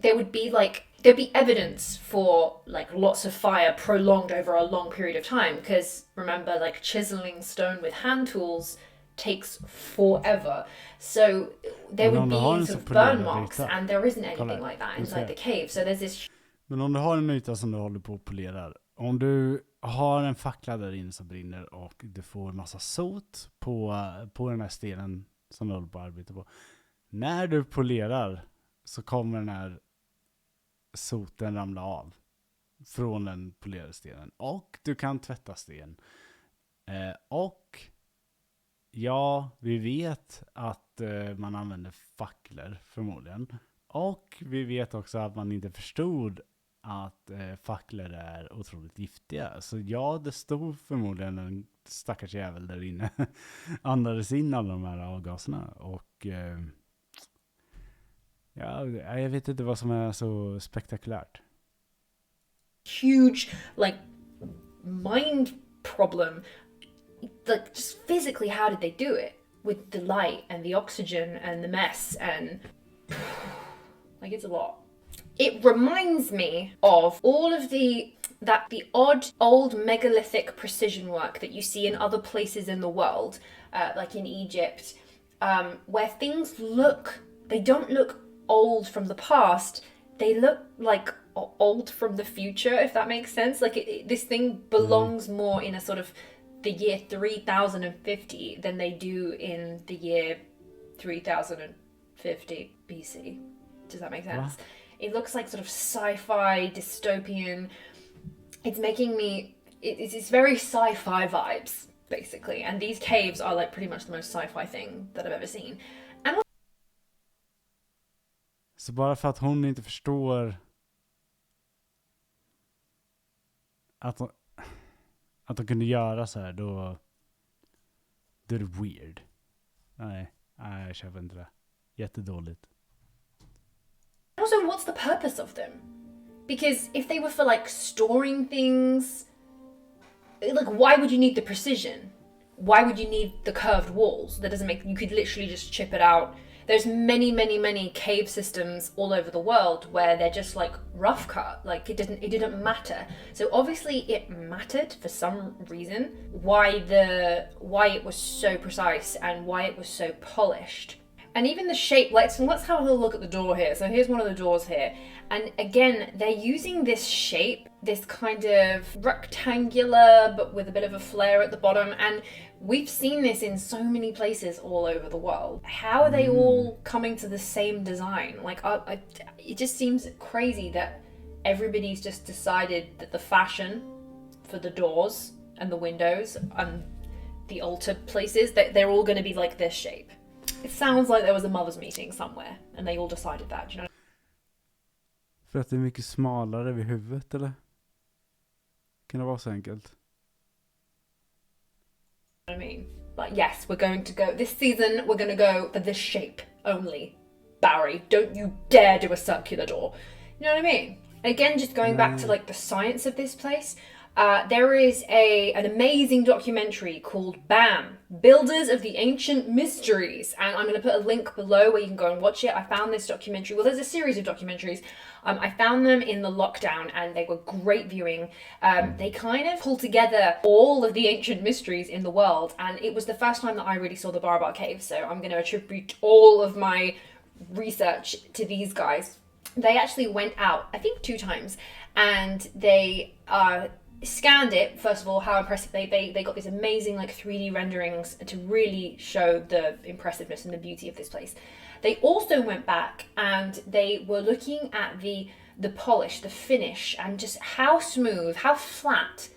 there'd be evidence for like lots of fire prolonged over a long period of time. Because remember, like, chiseling stone with hand tools takes forever. So there would be sort of burn marks, and there isn't anything like that inside the cave. So there's this. Men om du har en yta som du håller på att polera, om du har en fackla där inne som brinner och du får massa sot på den här stenen som du håller på att arbeta på. När du polerar så kommer den här soten ramla av från den polerade stenen. Och du kan tvätta sten. Och ja, vi vet att man använder facklor förmodligen. Och vi vet också att man inte förstod att facklor är otroligt giftiga. Så ja, det stod förmodligen en stackars jävel där inne. Andades in alla de här avgaserna. Och jag vet inte vad som är så spektakulärt. Huge, like, mind problem. Like, just physically, how did they do it? With the light and the oxygen and the mess and... like, it's a lot. It reminds me of all of the odd old megalithic precision work that you see in other places in the world, like in Egypt, where things don't look old from the past, they look like old from the future, if that makes sense. Like, this thing belongs more in a sort of the year 3050 than they do in the year 3050 BC. Does that make sense? It looks like sort of sci-fi, dystopian. It's making me it's very sci-fi vibes, basically. And these caves are like pretty much the most sci-fi thing that I've ever seen. And så bara för att hon inte förstår att de kunde göra så här, då är det weird. Nej, jag köper inte det. Jättedåligt. also, what's the purpose of them? Because if they were for like storing things, like why would you need the precision? Why would you need the curved walls? That doesn't make, you could literally just chip it out. There's many cave systems all over the world where they're just like rough cut, like it didn't matter. So obviously it mattered for some reason why it was so precise and why it was so polished. And even the shape, let's have a little look at the door here. So here's one of the doors here. And again, they're using this shape, this kind of rectangular, but with a bit of a flare at the bottom. And we've seen this in so many places all over the world. How are they all coming to the same design? Like, it just seems crazy that everybody's just decided that the fashion for the doors and the windows and the altar places, that they're all going to be like this shape. It sounds like there was a mothers meeting somewhere and they all decided that, you know? För att det är mycket smalare vid huvudet, eller? Kan det vara så enkelt? I mean, but yes, we're going to go, this season, we're going to go for this shape only. Barry, don't you dare do a circular door. You know what I mean? And again, just going back to like the science of this place, there is an amazing documentary called BAM, Builders of the Ancient Mysteries. And I'm going to put a link below where you can go and watch it. I found this documentary, well, there's a series of documentaries. I found them in the lockdown and they were great viewing. They kind of pull together all of the ancient mysteries in the world. And it was the first time that I really saw the Barabar Cave. So I'm going to attribute all of my research to these guys. They actually went out, I think 2 times, and they scanned it. First of all, how impressive they got these amazing like 3D renderings to really show the impressiveness and the beauty of this place. They also went back and they were looking at the polish, the finish, and just how smooth, how flat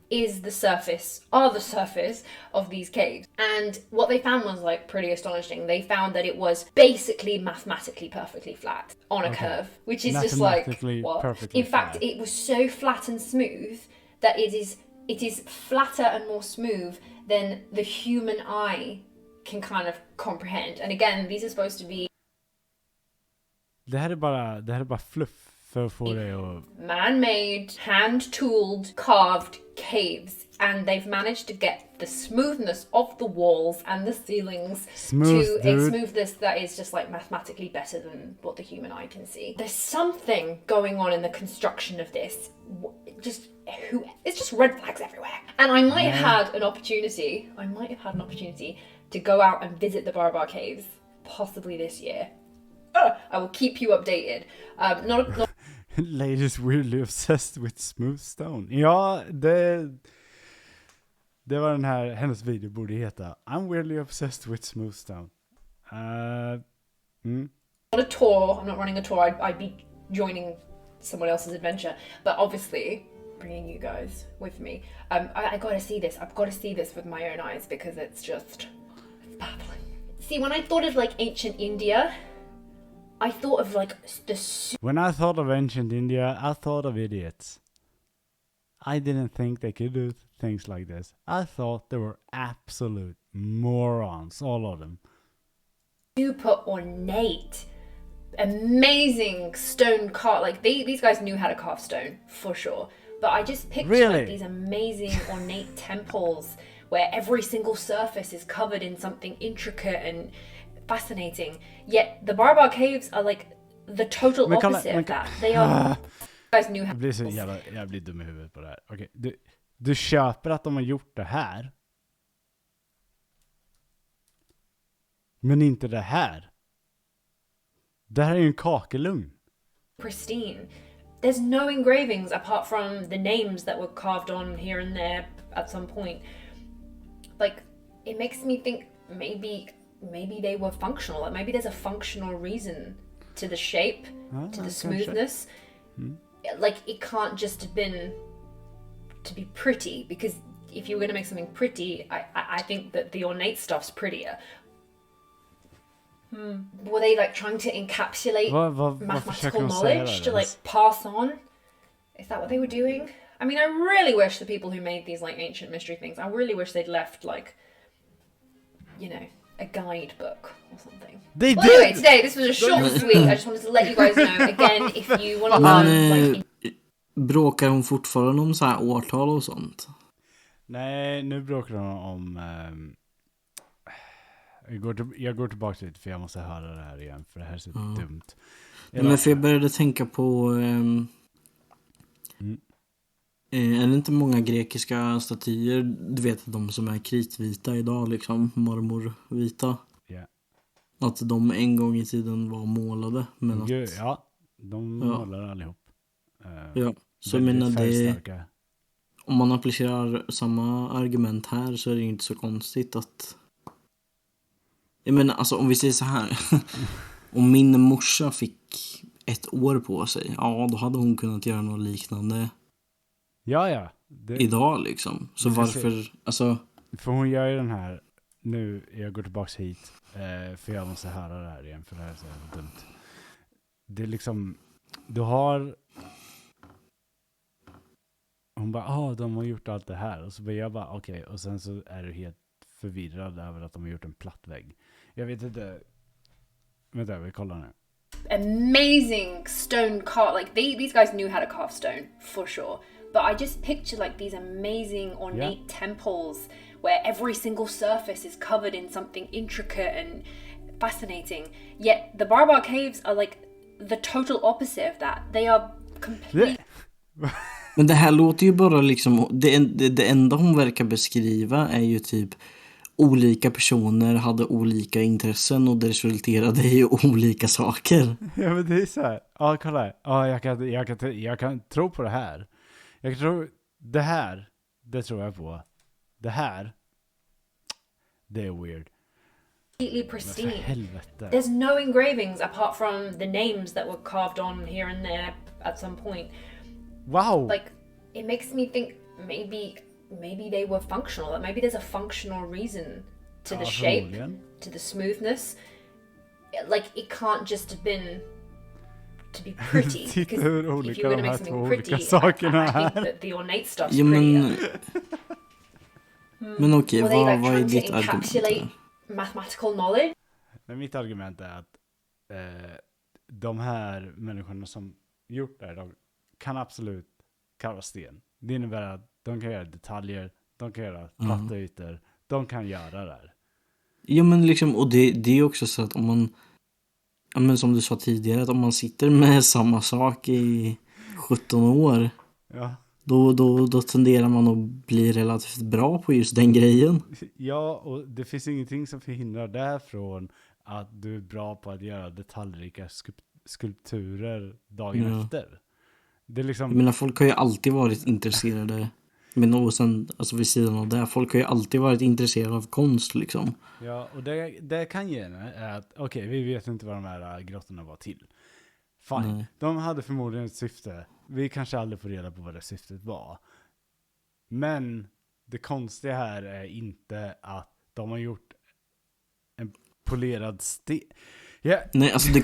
is the surface of these caves. And what they found was like pretty astonishing. They found that it was basically mathematically perfectly flat on a curve, which is just like, what? In fact, it was so flat and smooth that it is flatter and more smooth than the human eye can kind of comprehend. And again, these are supposed to be det här är bara fluff för att få det att... man-made, hand-tooled, carved caves. And they've managed to get the smoothness of the walls and the ceilings to a smoothness that is just like mathematically better than what the human eye can see. There's something going on in the construction of this. It's just red flags everywhere. And I might have had an opportunity to go out and visit the Barabar Caves, possibly this year. I will keep you updated. Not Ladies weirdly obsessed with smooth stone. Ja, det var den här, hennes video borde heta I'm weirdly obsessed with smooth stone. Not a tour. I'm not running a tour. I'd be joining someone else's adventure. But obviously, bringing you guys with me. I gotta see this. I've got to see this with my own eyes because it's baffling. See, when I thought of like ancient India, I thought of like When I thought of ancient India, I thought of idiots. I didn't think they could do things like this. I thought they were absolute morons, all of them. Super ornate, amazing stone carve. Like these guys knew how to carve stone for sure. But I just picture like these amazing ornate temples where every single surface is covered in something intricate and fascinating. Yet the Barabar Caves are like the total opposite of that. They are... guys knew how... Jag blir dum i huvudet på det här. Okej, du köper att de har gjort det här. Men inte det här. Det här är ju en kakelugn. Pristine. There's no engravings apart from the names that were carved on here and there at some point. Like, it makes me think maybe they were functional. Like maybe there's a functional reason to the shape, to the smoothness. Like it can't just have been to be pretty, because if you were going to make something pretty, I think that the ornate stuff's prettier. Were they like trying to encapsulate mathematical knowledge to like pass on? Is that what they were doing? I mean, I really wish the people who made these like ancient mystery things, I really wish they'd left like, you know, a guidebook or something. They well, did! Anyway, today this was a short and sweet. I just wanted to let you guys know again if you want to learn like. Bråkar hon fortfarande om så här årtal och sånt? Nej, nu bråkar hon om... jag går tillbaka lite för jag måste höra det här igen. För det här är så dumt. Men för jag började tänka på... är det inte många grekiska statyer? Du vet de som är kritvita idag, liksom marmorvita. Yeah. Att de en gång i tiden var målade. Men Gud, ja, de målar allihop. Ja, så jag menar det... Om man applicerar samma argument här så är det inte så konstigt att... Jag menar, alltså om vi säger så här. Om min morsa fick 1 år på sig, ja då hade hon kunnat göra något liknande. Ja. Idag liksom. Så varför, alltså... För hon gör ju den här, nu jag går tillbaks hit, för jag måste höra det här igen, för det här är så dumt. Det är liksom, du har... Hon bara, de har gjort allt det här. Och så blir jag bara, okej. Och sen så är du helt förvirrad över att de har gjort en platt vägg. Jag vet inte. Vänta, vi kollar nu. Amazing stone carve. Like these guys knew how to carve stone for sure. But I just picture like these amazing ornate temples where every single surface is covered in something intricate and fascinating. Yet the Barbar caves are like the total opposite of that. They are complete. Men det här låter ju bara liksom... Det enda hon verkar beskriva är ju typ... Olika personer hade olika intressen och det resulterade i olika saker. Ja, men det är så här. Ja, kolla här. Ja, jag kan tro på det här. Jag kan tro... Det här, det tror jag på. Det här, det är weird. Completely pristine. Helvete. There's no engravings apart from the names that were carved on here and there at some point. Wow. Like, it makes me think maybe they were functional. That maybe there's a functional reason to the shape, to the smoothness. Like, it can't just have been to be pretty. Because if you're going to make something pretty, I think that the ornate stuff's prettier. Men okej, Were they like vad är trying to ditt encapsulate argument? mathematical knowledge? Men mitt argument är att de här människorna som gjort det här, de kan absolut karva sten. Det innebär att de kan göra detaljer, de kan göra platta ytor, de kan göra det här. Ja, men liksom, och det är också så att om man, ja, men som du sa tidigare, att om man sitter med samma sak i 17 år, då tenderar man att bli relativt bra på just den grejen. Ja, och det finns ingenting som förhindrar därifrån att du är bra på att göra detaljrika skulpturer dagen efter. Det är liksom... Jag menar, folk har ju alltid varit intresserade, men och sen, alltså vid sidan av det, folk har ju alltid varit intresserade av konst liksom. Ja, och det kan ge är att okej, vi vet inte vad de här grottorna var till. Fine. Nej. De hade förmodligen ett syfte. Vi kanske aldrig får reda på vad det syftet var. Men det konstiga här är inte att de har gjort en polerad sten. Yeah. Nej, alltså det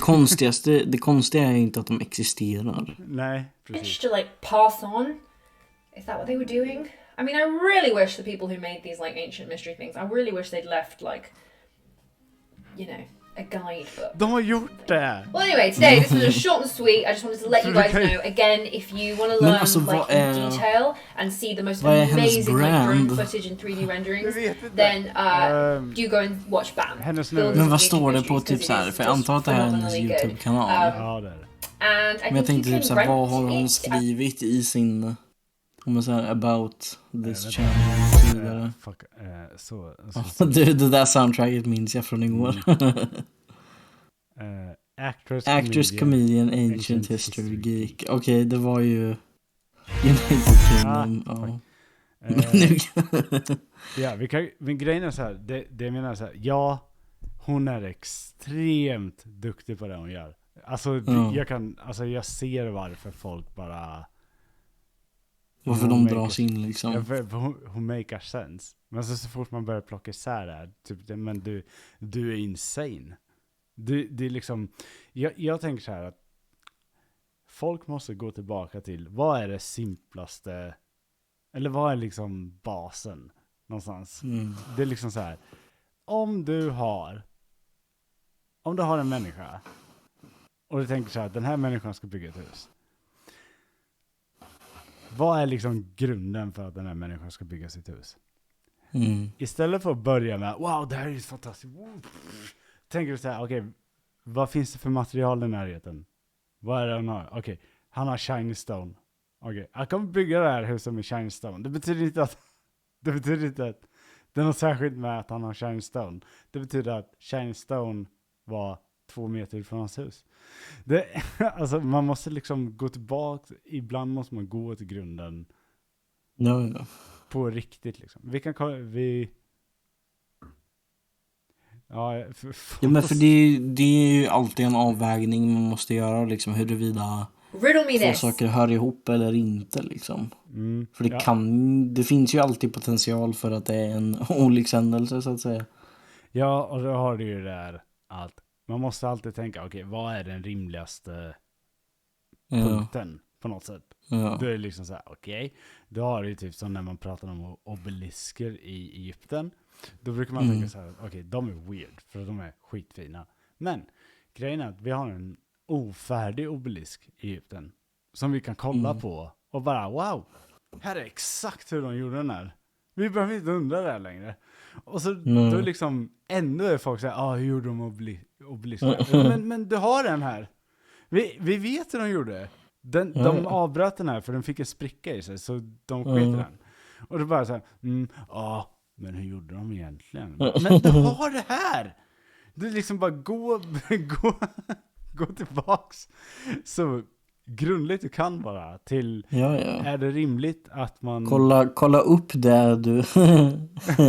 konstiga är inte att de existerar. Nej, precis. To like pass on. Is that what they were doing? I mean, I really wish the people who made these like ancient mystery things, I really wish they'd left like, you know, a guidebook. De har gjort det! Well, anyway, today this was a short and sweet. I just wanted to let you guys know again, if you want to learn like in detail and see the most amazing like drone footage and 3D renderings, then do go and watch BAM. Men vad står det på typ så här? För jag antar att det här är hennes YouTube-kanal. Ja, det är det. Men jag tänkte typ så här, vad har hon skrivit i sin... Om man säger about this channel och så vidare. Det där soundtracket minns jag från igår. Actress, comedian, ancient history geek. Okej, det var ju United Kingdom. Ja, men grejen är så här, det menar så här, ja, hon är extremt duktig på det hon gör. Alltså jag ser varför folk bara Varför de dras in liksom. Ja, för hon makar sense. Men så fort man börjar plocka isär det här, typ, men du är insane. Det är liksom, jag tänker så här att folk måste gå tillbaka till, vad är det simplaste, eller vad är liksom basen någonstans. Det är liksom så här, om du har en människa och du tänker så här att den här människan ska bygga ett hus. Vad är liksom grunden för att den här människan ska bygga sitt hus? Istället för att börja med, wow, det här är fantastiskt. Tänker du så här, okej, vad finns det för material i närheten? Vad är det han har? Okej, han har shiny stone. Okej, han kommer bygga det här huset med shiny stone. Det betyder inte att det är något särskilt med att han har shiny stone. Det betyder att shiny stone var 2 meter från hans hus. Alltså man måste liksom gå tillbaka. Ibland måste man gå till grunden. Ja. På riktigt liksom. Ja, men för det är ju alltid en avvägning man måste göra liksom, huruvida två saker hör ihop eller inte liksom. För det finns ju alltid potential för att det är en olyckshändelse så att säga. Ja, och då har du ju det där att man måste alltid tänka, okej, vad är den rimligaste punkten på något sätt? Ja. Då är det liksom så här, okej, då har det ju typ som när man pratar om obelisker i Egypten. Då brukar man tänka så här, okej, de är weird för de är skitfina. Men grejen är att vi har en ofärdig obelisk i Egypten som vi kan kolla på och bara, wow, här är exakt hur de gjorde den här. Vi behöver inte undra det här längre. Och så då liksom ändå är folk så här, hur gjorde de obelisken? men du har den här. Vi vet hur de gjorde. De avbröt den här för den fick en spricka i sig så de sket den. Och det bara så här, men hur gjorde de egentligen? Men du har det här! Du liksom bara gå tillbaks så grundligt du kan bara till är det rimligt att man kolla upp det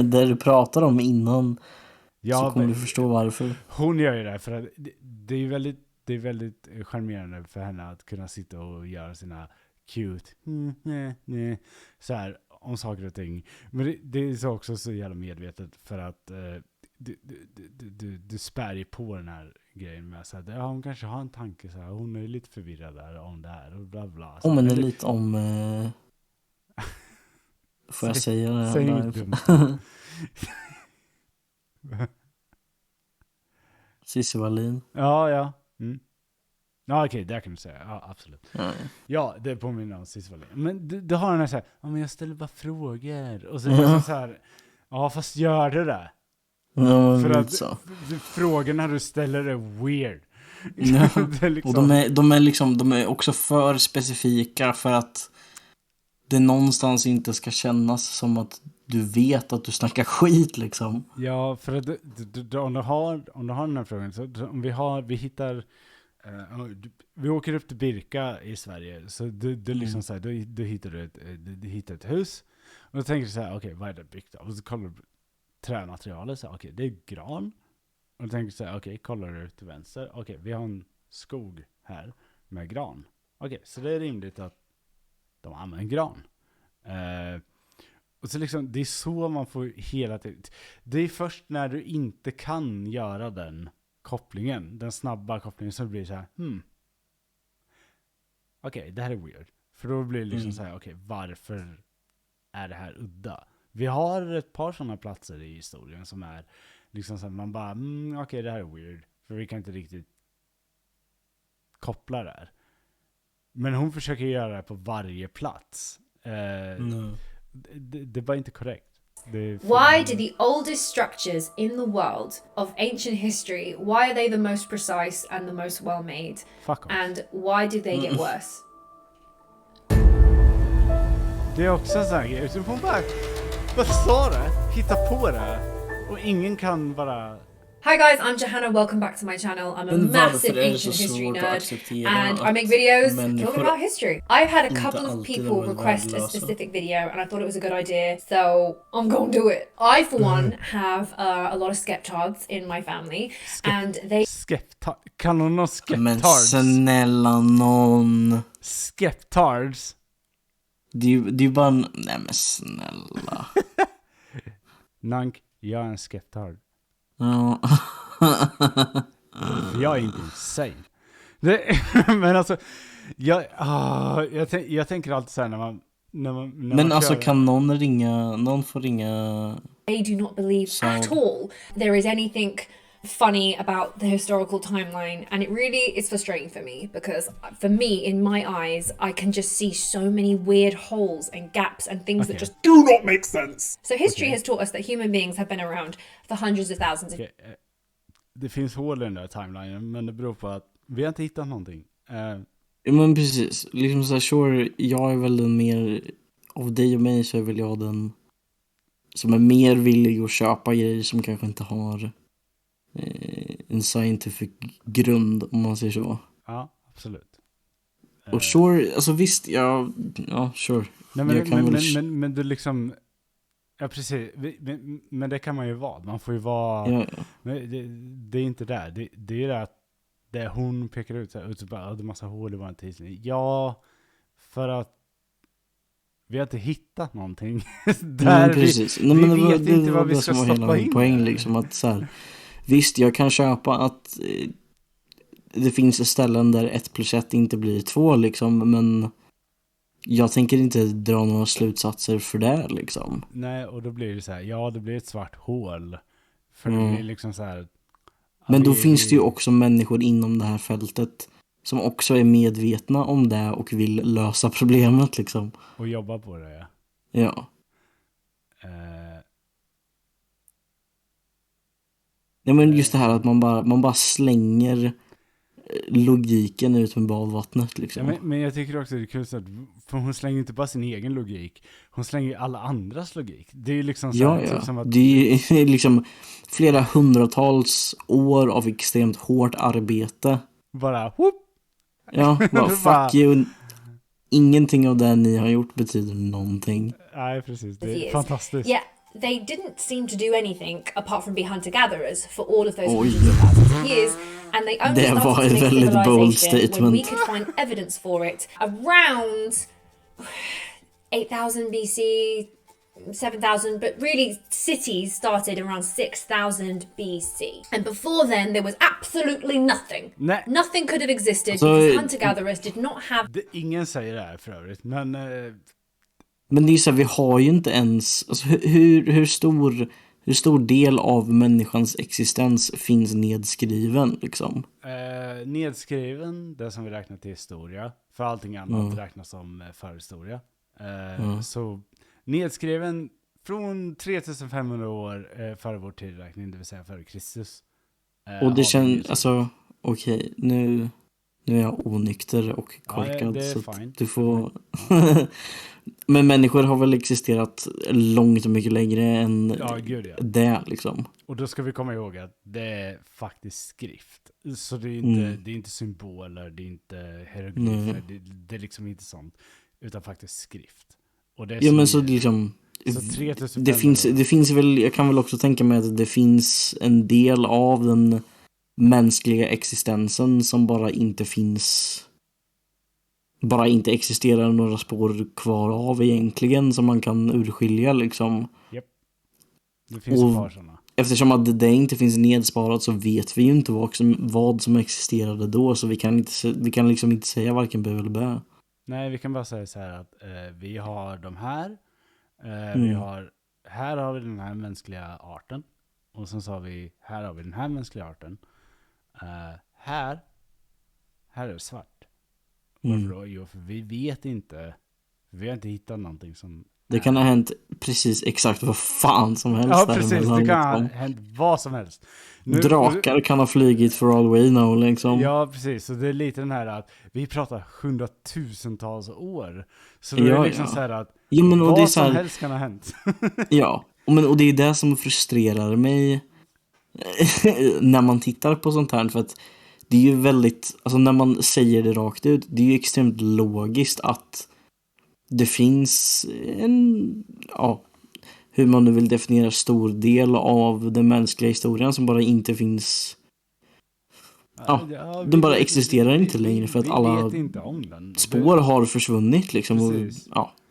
där du pratar om innan så kommer du förstå varför. Hon gör ju det för att det är väldigt charmerande för henne att kunna sitta och göra sina cute så här om saker och ting. Men det är så också så jävla medvetet för att du spär på den här grejen med så att hon kanske har en tanke så här, hon är lite förvirrad där om det här och bla bla. Så men det är lite om får jag säga det? Säg inte. Cissi Wallin. Ja. Ja, okej, det kan du säga. Ja, absolut. Ja, det påminner om Cissi Wallin. Men du har den här så här, men jag ställer bara frågor. Och så är det så här, fast gör det. Ja, för att så. Frågorna du ställer är weird. Ja. Det är liksom... Och de är också för specifika för att det någonstans inte ska kännas som att du vet att du snackar skit liksom. Ja, för att om du har den här frågan så om vi hittar vi åker upp till Birka i Sverige så du liksom så här, du hittar ett hus och då tänker du så här, okej, vad är det byggt av? Och så kollar du trämaterialet så okej, det är gran. Och då tänker du så här, okej, kollar du till vänster. Okej, vi har en skog här med gran. Okej, så det är rimligt att de använder gran. Och så liksom, det är så man får hela tiden. Det är först när du inte kan göra den kopplingen, den snabba kopplingen, så blir det så här, okej, det här är weird. För då blir det liksom så här, okej, varför är det här udda? Vi har ett par sådana platser i historien som är liksom så här, man bara, okej, det här är weird. För vi kan inte riktigt koppla det här. Men hon försöker göra det på varje plats. Det var inte korrekt. Why do the oldest structures in the world of ancient history, why are they the most precise and the most well made? Fuck off. And why did they get worse? Det är också en sån här grej. Hon bara, vad sa det? Hitta på det. Och ingen kan bara... Hi guys, I'm Johanna. Welcome back to my channel. I'm a massive ancient history nerd and I make videos talking about history. I've had a couple of people request a specific video and I thought it was a good idea, so I'm going to do it. I, for one, have a lot of skeptards in my family and they... Kan hon ha skeptards? Men snälla någon. Skeptards? Det är ju bara en... Nej men snälla. Nank, jag är en skeptard. Ja. För jag är inte insane. Men alltså, jag tänker alltid så här när Men man alltså kör, kan någon får ringa... They do not believe at all there is anything funny about the historical timeline, and it really is frustrating for me because for me, in my eyes, I can just see so many weird holes and gaps and things that just do not make sense. So history has taught us that human beings have been around for hundreds of thousands of det finns hål i den där timelinen, men det beror på att vi har inte hittat någonting. Men precis, liksom så här, sure, jag är väl den mer av dig och mig, så är väl jag den som är mer villig att köpa grejer som kanske inte har en scientific grund, om man säger så. Ja, absolut. Och sure, alltså visst, ja sure. Nej, men du liksom, ja precis, men det kan man ju vara. Man får ju vara, ja. Men det är inte där. Det är det att det hon pekar ut så här, och bara, det är massa hål i vår tidslinje. Ja, för att vi har inte hittat någonting där. Precis. Vi vet inte vad vi ska stoppa in. Poäng liksom, att så här, visst, jag kan köpa att det finns ställen där 1 + 1 inte blir 2 liksom, men jag tänker inte dra några slutsatser för det liksom. Nej, och då blir det så här, ja, det blir ett svart hål. För det är liksom så här. Men då finns det ju också människor inom det här fältet som också är medvetna om det och vill lösa problemet liksom. Och jobba på det, ja. Ja. Nej, men just det här att man bara slänger logiken ut med badvattnet liksom. Ja, men jag tycker också det är kul så att, för hon slänger inte bara sin egen logik, hon slänger alla andras logik. Det är liksom så här, typ som att det är liksom flera hundratals år av extremt hårt arbete. Bara whoop. Ja, bara fuck you. Ingenting av det ni har gjort betyder någonting. Nej, precis. Det är fantastiskt. Yeah, they didn't seem to do anything apart from be hunter-gatherers for all of those hundreds of thousands of years. And they only Det var started ett to make väldigt bold civilization statement. when we could find evidence for it around 8,000 BC, 7,000, but really cities started around 6,000 BC. And before then there was absolutely nothing. Nej. Nothing could have existed Så, because hunter-gatherers did not have... Ingen säger det här för övrigt, men det är så här, vi har ju inte ens, alltså, hur stor del av människans existens finns nedskriven liksom? Nedskriven, det som vi räknar till historia, för allting annat räknas som förhistoria. Så nedskriven från 3500 år före vår tidräkning, det vill säga före Kristus. Och det känns, alltså, okej, nu är jag onykter och korkad, det är så fine. du får... Men människor har väl existerat långt mycket längre än det liksom. Och då ska vi komma ihåg att det är faktiskt skrift. Så det är inte symboler, det är inte hieroglyfer, det är liksom inte sånt, utan faktiskt skrift. Och det är men så liksom... Så det finns väl, jag kan väl också tänka mig att det finns en del av den mänskliga existensen som bara inte existerar några spår kvar av egentligen, som man kan urskilja liksom. Japp. Det finns ett par sådana. Eftersom att det inte finns nedsparat så vet vi ju inte vad som existerade då, så vi kan liksom inte säga varken bö eller bö. Nej, vi kan bara säga så här att vi har de här. Här har vi den här mänskliga arten. Och sen sa vi, här har vi den här mänskliga arten. Här är det svart. Varför då? Jo, för vi vet inte. Vi har inte hittat någonting som... Det kan ha hänt precis exakt vad fan som helst. Ja, precis. Det kan ha hänt vad som helst. Drakar kan ha flygit for all we know, liksom. Ja, precis. Så det är lite den här att vi pratar 100,000-tals år. Så det är liksom så här att vad det är som helst kan ha hänt. Ja, och det är det som frustrerar mig när man tittar på sånt här. För att det är ju väldigt, alltså när man säger det rakt ut, det är ju extremt logiskt att det finns hur man nu vill definiera, stor del av den mänskliga historien som bara inte finns. Den bara existerar inte längre för att alla vet inte om den. spår har försvunnit liksom.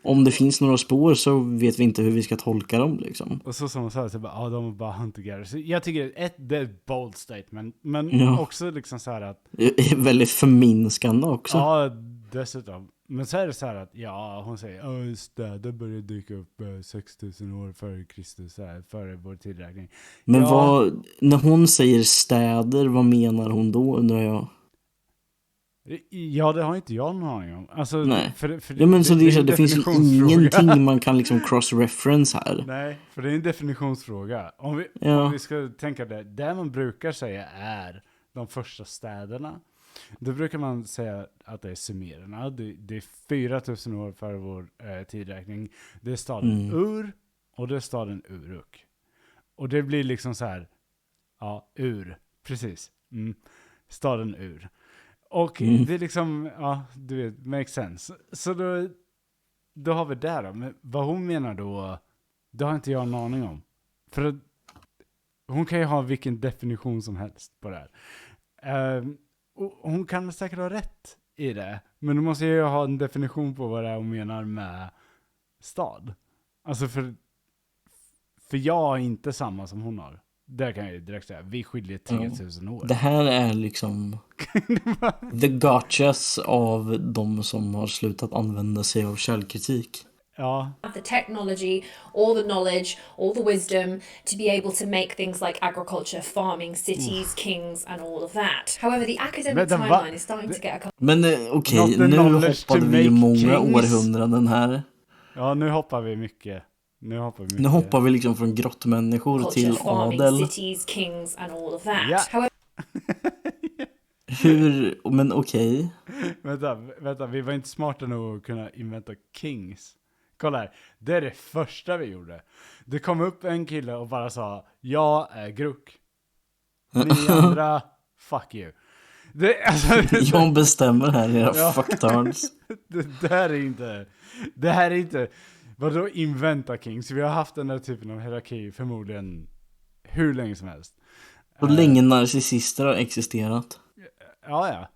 om det finns några spår så vet vi inte hur vi ska tolka dem liksom. Och så som hon sa, så bara, de är bara hunter-gatherers. Så jag tycker det är ett bold statement, men också liksom så här att... Det är väldigt förminskande också. Ja, dessutom. Men så är det så här att, hon säger, städer började dyka upp 6000 år före Kristus, före vår tidräkning. Men när hon säger städer, vad menar hon då, undrar jag? Ja, det har inte jag någon aning om. Alltså, nej. För det finns ju ingenting man kan liksom cross-reference här. Nej, för det är en definitionsfråga. Om vi ska tänka det man brukar säga är de första städerna. Då brukar man säga att det är sumererna. Det är 4000 år före vår tidräkning. Det är staden Ur och det är staden Uruk. Och det blir liksom så här, Ur, precis. Staden Ur. Och det är liksom, du vet, makes sense. Så då har vi det då. Men vad hon menar då, det har inte jag en aning om. För att hon kan ju ha vilken definition som helst på det här. Och hon kan säkert ha rätt i det. Men då måste jag ju ha en definition på vad det är hon menar med stad. Alltså för jag är inte samma som hon har. Där kan jag ju direkt säga, vi skiljer 3000 år. Det här är liksom the gotchas av de som har slutat använda sig av källkritik. Ja. The technology, all the knowledge, all the wisdom to be able to make things like agriculture, farming, cities, kings and all of that. However, the academic timeline is starting to get a... Men okej, nu hoppade vi många århundraden här. Ja, nu hoppar vi mycket. Nu hoppar vi liksom från grottmänniskor till adel. Cities, kings and all of that. Yeah. Men okej. Vänta, vi var inte smarta nog att kunna inventa kings. Kolla här, det är det första vi gjorde. Det kom upp en kille och bara sa, jag är gruck. Ni andra, fuck you. Jag bestämmer här, era fucktards. Det här är inte vadå inventa kings? Vi har haft den där typen av hierarki förmodligen hur länge som helst. Och länge narcissister har existerat. Ja.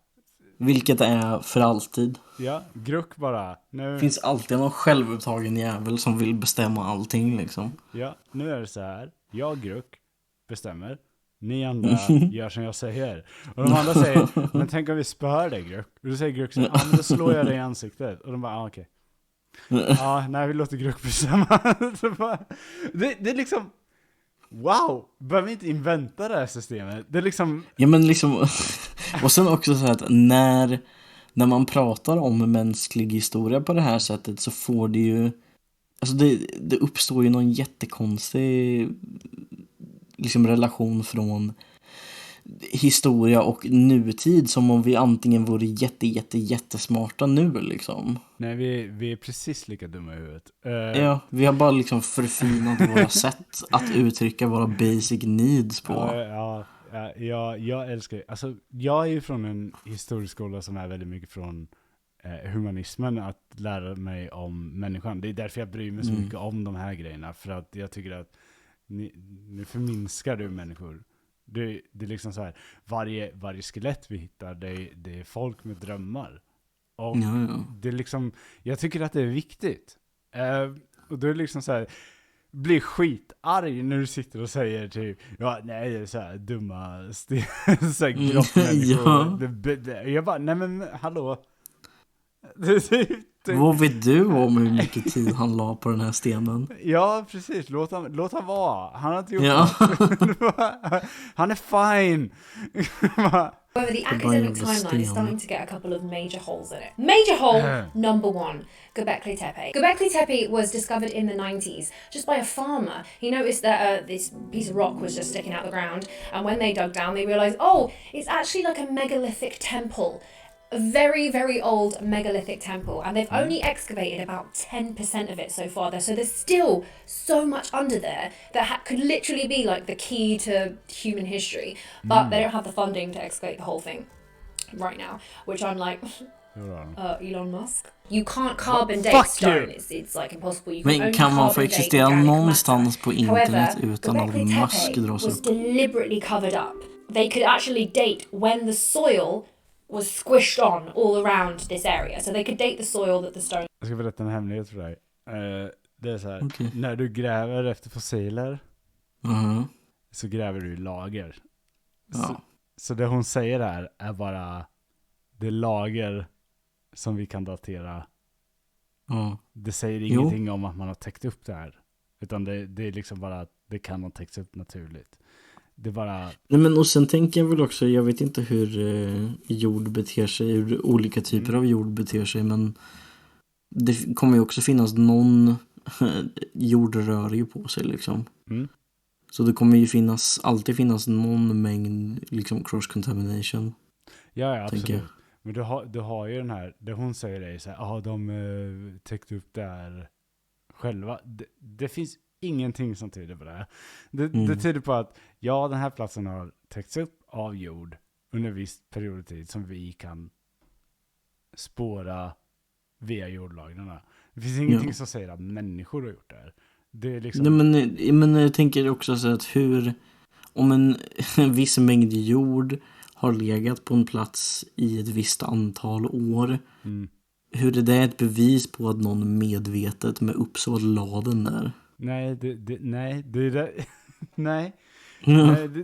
Vilket är för alltid. Ja, gruck bara. Det finns alltid någon självupptagen jävel som vill bestämma allting liksom. Ja, nu är det så här. Jag gruck bestämmer. Ni andra gör som jag säger. Och de andra säger, men tänk om vi spör dig gruck. Och då säger gruck så men då slår jag dig i ansiktet. Och de bara, okej. Vi låter gruck bestämma. Det är liksom, wow, behöver vi inte invänta det här systemet? Det är liksom... Ja, men liksom... Och sen också så att när man pratar om mänsklig historia på det här sättet så får det ju... Alltså det uppstår ju någon jättekonstig liksom relation från historia och nutid, som om vi antingen vore jättesmarta nu liksom. Nej, vi är precis lika dumma i huvudet. Ja, vi har bara liksom förfinat våra sätt att uttrycka våra basic needs på. Jag älskar, alltså jag är ju från en historisk skola som är väldigt mycket från humanismen, att lära mig om människan. Det är därför jag bryr mig så mycket om de här grejerna, för att jag tycker att nu förminskar du människor. Det är liksom så här, varje skelett vi hittar, det är folk med drömmar. Och det är liksom, jag tycker att det är viktigt. Och då är det liksom så här, blir skitarg när du sitter och säger typ, nej, det är så här dumma så här grottmänniskor. Jag bara, nej men hallå. Vad vet du om hur mycket tid han la på den här stenen? Ja, precis. Låt han vara. Han har inte gjort det. Han är fine. However, the academic timeline is starting to get a couple of major holes in it. Major hole number 1, Göbekli Tepe. Göbekli Tepe was discovered in the 90s just by a farmer. He noticed that this piece of rock was just sticking out the ground, and when they dug down, they realized, it's actually like a megalithic temple. A very, very old megalithic temple, and they've only excavated about 10% of it so far there, so there's still so much under there that could literally be like the key to human history, but they don't have the funding to excavate the whole thing right now, which I'm like, Elon Musk. You can't carbon date stone, it's like impossible. You Men kan man få existera någonstans på internet utan att Musk dras upp? Was deliberately covered up. They could actually date when the soil was squished on all around this area. So they could date the soil that the stone... Jag ska berätta en hemlighet för dig. Det är så här, Okej. när du gräver efter fossiler Mhm. så gräver du i lager. Ja. Så det hon säger här är bara det lager som vi kan datera. Ja. Det säger ingenting om att man har täckt upp det här. Utan det är liksom bara att det kan ha täckts upp naturligt. Det är bara... Nej, men och sen tänker jag väl också, jag vet inte hur jord beter sig, hur olika typer av jord beter sig, men det kommer ju också finnas någon jord rör ju på sig liksom. Mm. Så det kommer ju alltid finnas någon mängd liksom cross-contamination. Ja, tänker absolut. Men du har ju den här, det hon säger är så här, de täckte upp det här själva. Det finns ingenting som tyder på det. Det tyder på att den här platsen har täckts upp av jord under en viss period av tid som vi kan spåra via jordlagrarna. Det finns ingenting som säger att människor har gjort det här. Det är liksom... Nej, men jag tänker också så att om en viss mängd jord har legat på en plats i ett visst antal år, hur är det ett bevis på att någon medvetet med uppsåt la den där? Nej,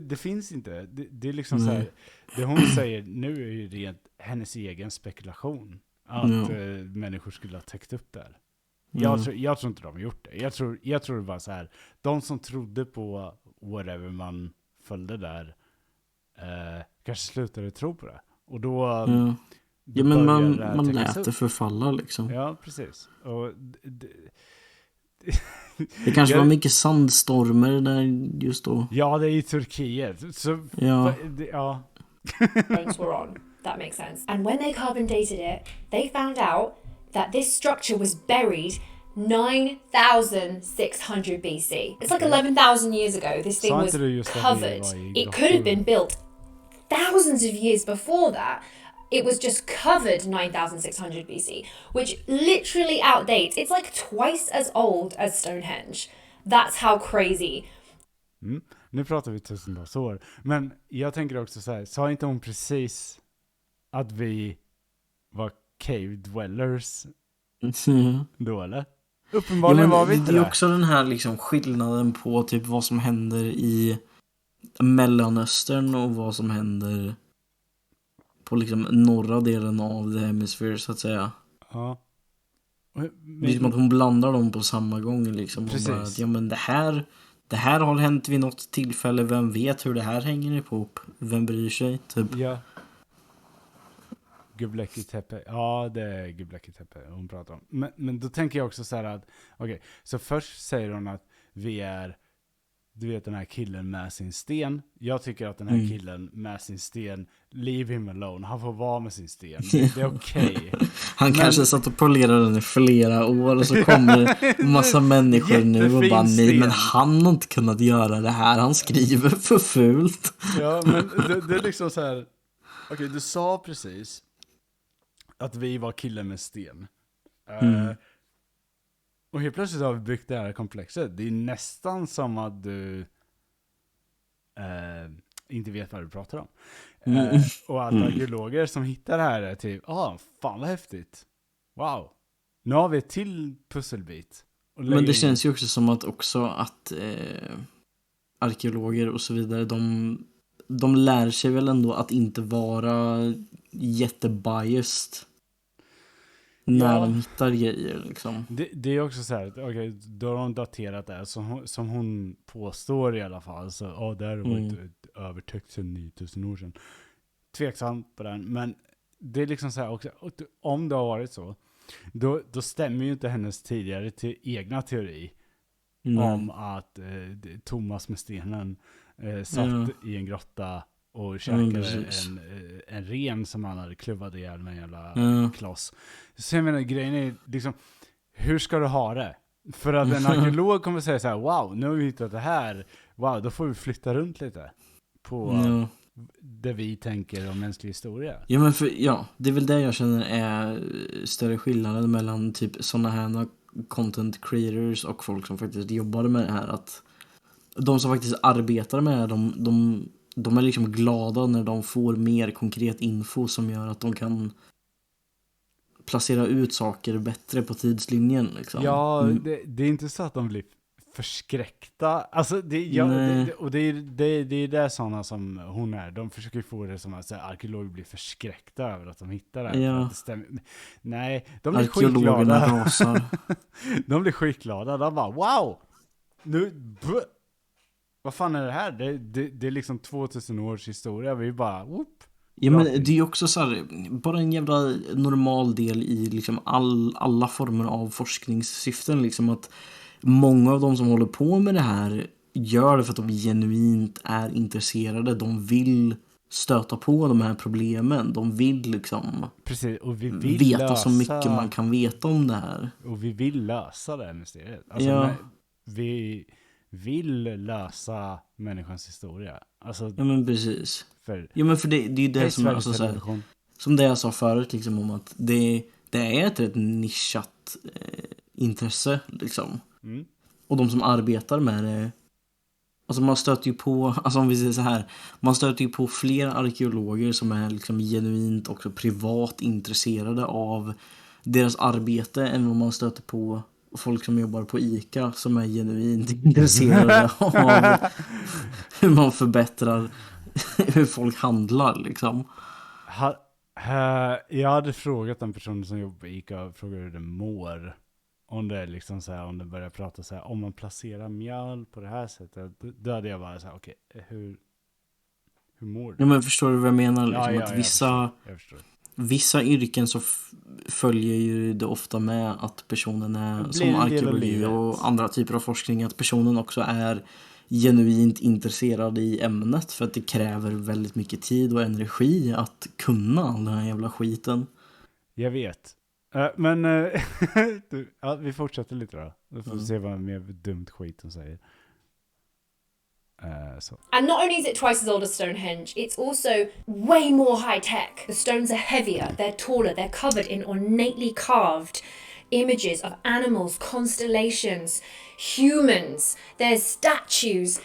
det finns inte. Det är liksom så här, det hon säger nu är ju rent hennes egen spekulation att människor skulle ha täckt upp där. Jag tror inte de har gjort det. Jag tror det var så här, de som trodde på whatever man följde där kanske slutade tro på det. Och då men man lät det förfalla liksom. Ja, precis. Och det kanske var mycket sandstormar där just då. Ja, det är i Turkiet. Så bones were on. That makes sense. And when they carbon dated it, they found out that this structure was buried 9,600 BC. It's like 11,000 years ago. This thing was covered. It could have been built thousands of years before that. It was just covered 9,600 BC, which literally outdates. It's like twice as old as Stonehenge. That's how crazy. Nu pratar vi tusentals år. Men jag tänker också så här, sa inte hon precis att vi var cave dwellers då, eller? Uppenbarligen var vi inte det. Det är också den här liksom skillnaden på typ vad som händer i Mellanöstern och vad som händer på liksom norra delen av the hemisphere så att säga. Ja. Det är som att hon blandar dem på samma gång liksom. Precis. Och bara att, men det här har hänt vid något tillfälle. Vem vet hur det här hänger ihop? Vem bryr sig? Typ. Ja. Göbekli Tepe. Ja, det är Göbekli Tepe hon pratar om. Men då tänker jag också så här att så först säger hon att vi är, du vet, den här killen med sin sten. Jag tycker att den här killen med sin sten, leave him alone. Han får vara med sin sten. Det är okej. Kanske satt och polerade den i flera år och så kommer en massa människor nu och bara nej, men han har inte kunnat göra det här. Han skriver för fult. Ja, men det är liksom så här. Okej, du sa precis att vi var killen med sten. Och helt plötsligt har vi byggt det här komplexet. Det är nästan som att du inte vet vad du pratar om. Och alla arkeologer som hittar det här är typ, fan vad häftigt. Wow. Nu har vi ett till pusselbit. Men det känns ju också som att arkeologer och så vidare, de lär sig väl ändå att inte vara jättebiased när de hittar grejer liksom. Det är också så här, då har de daterat det som hon påstår i alla fall, så där var ett övertäckt sedan 9000 år sedan. Tveksamt på den, men det är liksom så här också, om det har varit så, då stämmer ju inte hennes tidigare egna teori om att Thomas med stenen satt i en grotta och käkade en ren som han hade klubbat ihjäl med en jävla kloss. Så jag menar, grejen är liksom, hur ska du ha det? För att en arkeolog kommer säga så här, wow, nu har vi hittat det här. Wow, då får vi flytta runt lite på det vi tänker om mänsklig historia. Ja, men det är väl det jag känner är större skillnaden mellan typ sådana här content creators och folk som faktiskt jobbade med det här. Att de som faktiskt arbetar med det, de är liksom glada när de får mer konkret info som gör att de kan placera ut saker bättre på tidslinjen liksom. Ja, det är inte så att de blir förskräckta. Alltså det är det sådana som hon är. De försöker få det som att arkeologer blir förskräckta över att de hittar det. Ja. För att det stämmer. Nej, de blir Arkeologerna skitglada. rasar. De blir skitglada. De bara, wow! Vad fan är det här? Det är liksom 2000 års historia. Vi bara, whoop. Ja, men det är ju också så här, bara en jävla normal del i liksom alla former av forskningssyften liksom, att många av de som håller på med det här gör det för att de genuint är intresserade. De vill stöta på de här problemen. De vill liksom precis, och vi vill veta så mycket man kan veta om det här. Och vi vill lösa det här mysteriet. Alltså, ja. Vi vill lösa människans historia. Alltså, ja, men precis. För det är ju det som är alltså, så här, som det jag sa förut liksom, om att det är ett rätt nischat intresse liksom. Mm. Och de som arbetar med det, alltså man stöter ju på, alltså om vi säger så här, man stöter ju på flera arkeologer som är liksom genuint också privat intresserade av deras arbete än vad man stöter på folk som jobbar på ICA som är genuint intresserade av hur man förbättrar hur folk handlar liksom. Jag hade frågat en person som jobbar på ICA, frågade hur det mår. Om det är liksom så här, om det börjar prata så här, om man placerar mjöl på det här sättet, då hade jag bara så här, okej, hur mår du? Ja, men förstår du vad jag menar? Liksom, Ja, att jag förstår. Vissa yrken så följer ju det ofta med att personen är, som arkeologi och andra typer av forskning, att personen också är genuint intresserad i ämnet, för att det kräver väldigt mycket tid och energi att kunna all den här jävla skiten. Jag vet. Men vi fortsätter lite då. Vi får se vad mer dumt skit de säger. And not only is it twice as old as Stonehenge, it's also way more high tech. The stones are heavier, they're taller, they're covered in ornately carved images of animals, constellations, humans. There's statues.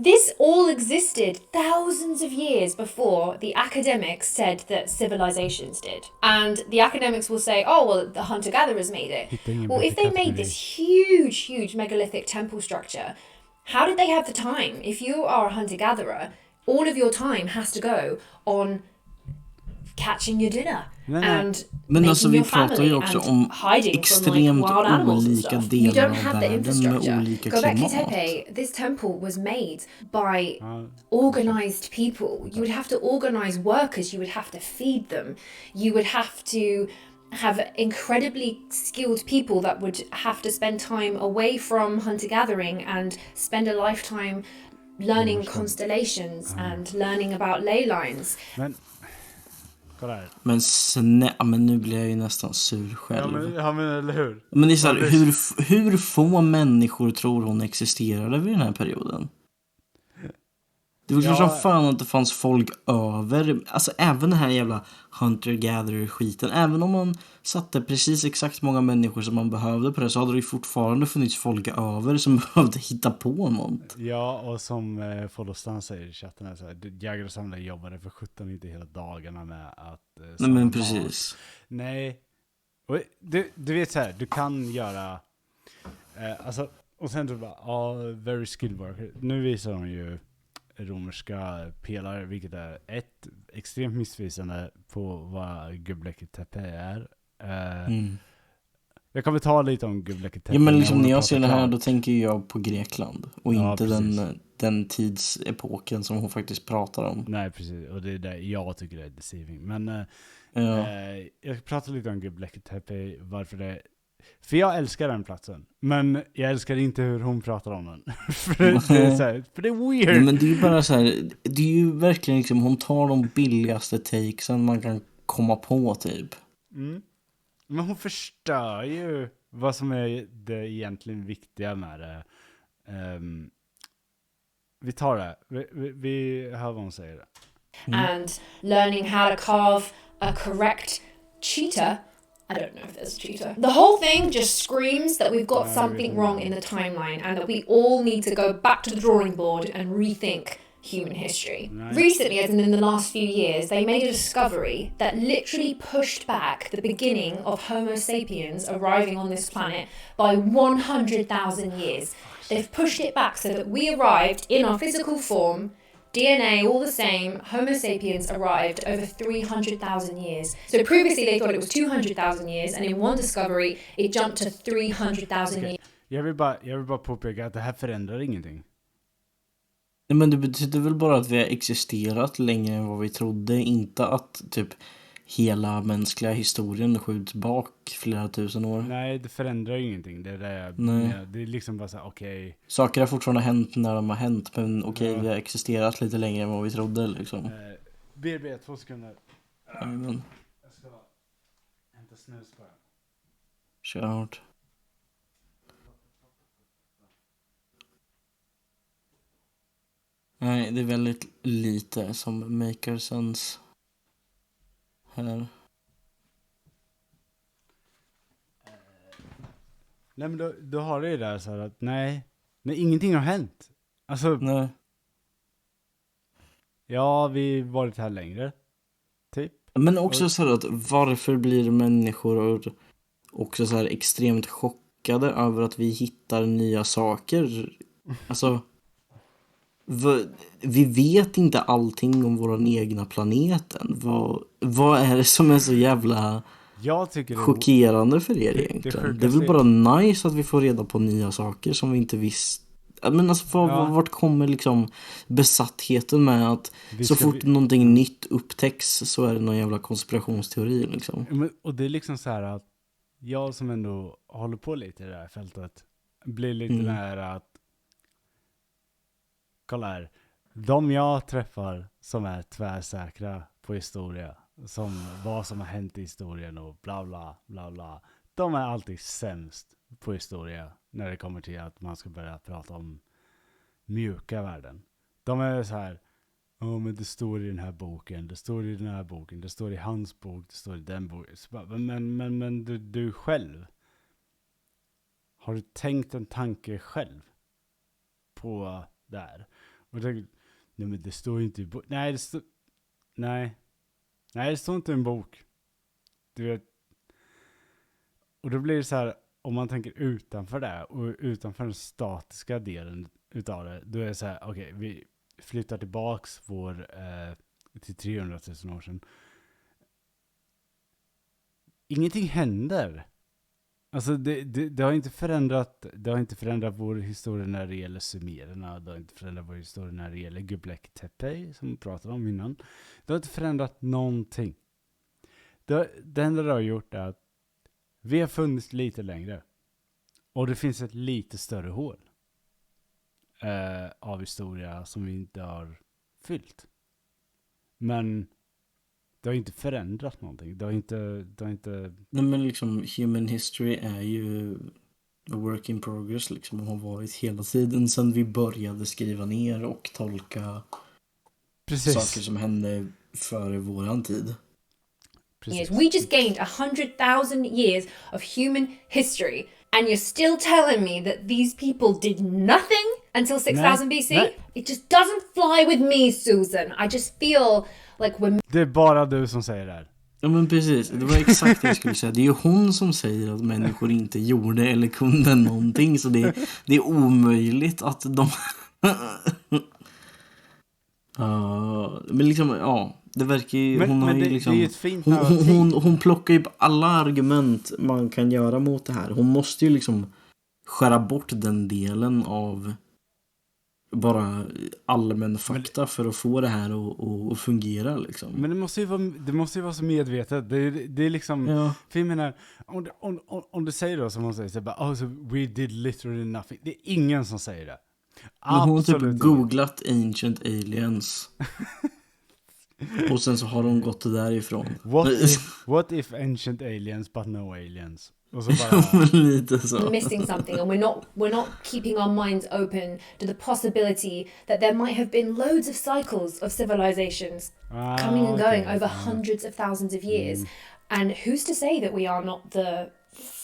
This all existed thousands of years before the academics said that civilizations did. And the academics will say, oh, well, the hunter-gatherers made it. Well, if they made this huge megalithic temple structure, how did they have the time? If you are a hunter-gatherer, all of your time has to go on catching your dinner and men alltså making vi your pratar ju family också and om hiding from like extremt wild animals and olika stuff. You delar don't av have the världen med infrastructure. olika Göbekli klimat. Tepe, this temple was made by organized people. You would have to organize workers, you would have to feed them, you would have to have incredibly skilled people that would have to spend time away from hunter-gathering and spend a lifetime learning constellations and learning about ley lines. Men kolla här. Men nu blir jag ju nästan sur själv. Ja men eller hur? Men det är så här, hur få människor tror hon existerade vid den här perioden? Det var klart som fan att det fanns folk över. Alltså även den här jävla hunter-gatherer-skiten. Även om man satte precis exakt många människor som man behövde på det, så hade det ju fortfarande funnits folk över som behövde hitta på något. Ja, och som Follostan säger i chatten här, så här, jägare och samlare jobbade för 17 inte hela dagarna med att nej men precis. Nej. Och du vet så här, du kan göra alltså, och sen du bara, very skilled worker. Nu visar de ju romerska pelare, vilket är ett extremt missvisande på vad Göbekli Tepe är. Jag kommer ta lite om Göbekli Tepe. Ja, men liksom när jag ser det här, då tänker jag på Grekland och inte den tidsepoken som hon faktiskt pratar om. Nej, precis. Och det är det jag tycker det är deceiving. Men jag pratar lite om Göbekli Tepe, varför det. För jag älskar den platsen. Men jag älskar inte hur hon pratar om den. för det är weird. Nej, men det är ju bara så här. Det är ju verkligen liksom, hon tar de billigaste takesen man kan komma på typ. Men hon förstör ju vad som är det egentligen viktiga med det. Vi tar det. Vi hör vad hon säger. And learning how to carve a correct cheetah. I don't know if there's a cheetah. The whole thing just screams that we've got something wrong in the timeline and that we all need to go back to the drawing board and rethink human history. Right. Recently, as in the last few years, they made a discovery that literally pushed back the beginning of Homo sapiens arriving on this planet by 100,000 years. They've pushed it back so that we arrived in our physical form, DNA all the same, Homo sapiens arrived over 300,000 years. So previously they thought it was 200,000 years, and in one discovery it jumped to 300,000 years. Jag vill bara påpeka att det här förändrar ingenting. Nej, men det betyder väl bara att vi har existerat längre än vad vi trodde. Inte att typ hela mänskliga historien skjuts bak flera tusen år. Nej, det förändrar ju ingenting. Det är liksom bara så här, okej. Saker har fortfarande hänt när de har hänt. Men okej, vi har existerat lite längre än vad vi trodde liksom. BB, 2 sekunder. Amen. Jag ska hämta snus bara. Kör hårt. Nej, det är väldigt lite som maker sense här. Nej, men då har det ju där så här att nej, ingenting har hänt. Alltså, Nej. ja, vi varit här längre. Typ. Men också så här att varför blir människor också så här extremt chockade över att vi hittar nya saker? Alltså, vi vet inte allting om vår egna planeten. Vad är det som är så jävla chockerande för er egentligen? Det är väl bara nice att vi får reda på nya saker som vi inte visste. Men alltså, vart kommer liksom besattheten med att så fort någonting nytt upptäcks så är det någon jävla konspirationsteori liksom. Och det är liksom så här att jag som ändå håller på lite i det här fältet blir lite nära att kolla här, de jag träffar som är tvärsäkra på historia, som vad som har hänt i historien och bla bla bla bla, de är alltid sämst på historia när det kommer till att man ska börja prata om mjuka värden. De är så här, men det står i den här boken, det står i den här boken, det står i hans bok, det står i den boken. Men du själv, har du tänkt en tanke själv på där? Och nej, men det står inte i bok. Nej, det står inte i en bok. Du vet. Och då blir det så här, om man tänker utanför det och utanför den statiska delen utav det, då är det så här, okej, vi flyttar tillbaks till 300 000 år sedan. Ingenting händer. Alltså det har inte förändrat vår historia när det gäller sumererna. Det har inte förändrat vår historia när det gäller Göbekli Tepe som vi pratade om innan. Det har inte förändrat någonting. Det enda det har gjort är att vi har funnits lite längre. Och det finns ett lite större hål av historia som vi inte har fyllt. Men det har inte förändrat någonting. Det har inte... Nej, men liksom human history är ju a work in progress liksom, och har varit hela tiden sedan vi började skriva ner och tolka saker som hände före våran tid. Precis. We just gained 100,000 years of human history, and you're still telling me that these people did nothing until 6000 BC? Nej. It just doesn't fly with me, Susan. I just feel like we're... Det är bara du som säger det här. Ja, men precis. Det var exakt det jag skulle säga. Det är ju hon som säger att människor inte gjorde eller kunde någonting. Så det är omöjligt att de... men liksom, ja. Det verkar ju... Hon plockar ju alla argument man kan göra mot det här. Hon måste ju liksom skära bort den delen av bara allmän fakta för att få det här att fungera liksom. Men det måste ju vara så medvetet. Det är liksom, för jag menar, om du säger då som hon säger så bara, so we did literally nothing. Det är ingen som säger det. Men hon har typ googlat ancient aliens. Och sen så har hon gått därifrån. What if ancient aliens but no aliens? Och så bara... Lite så. We're missing something, and we're not keeping our minds open to the possibility that there might have been loads of cycles of civilizations coming and going over hundreds of thousands of years. And who's to say that we are not the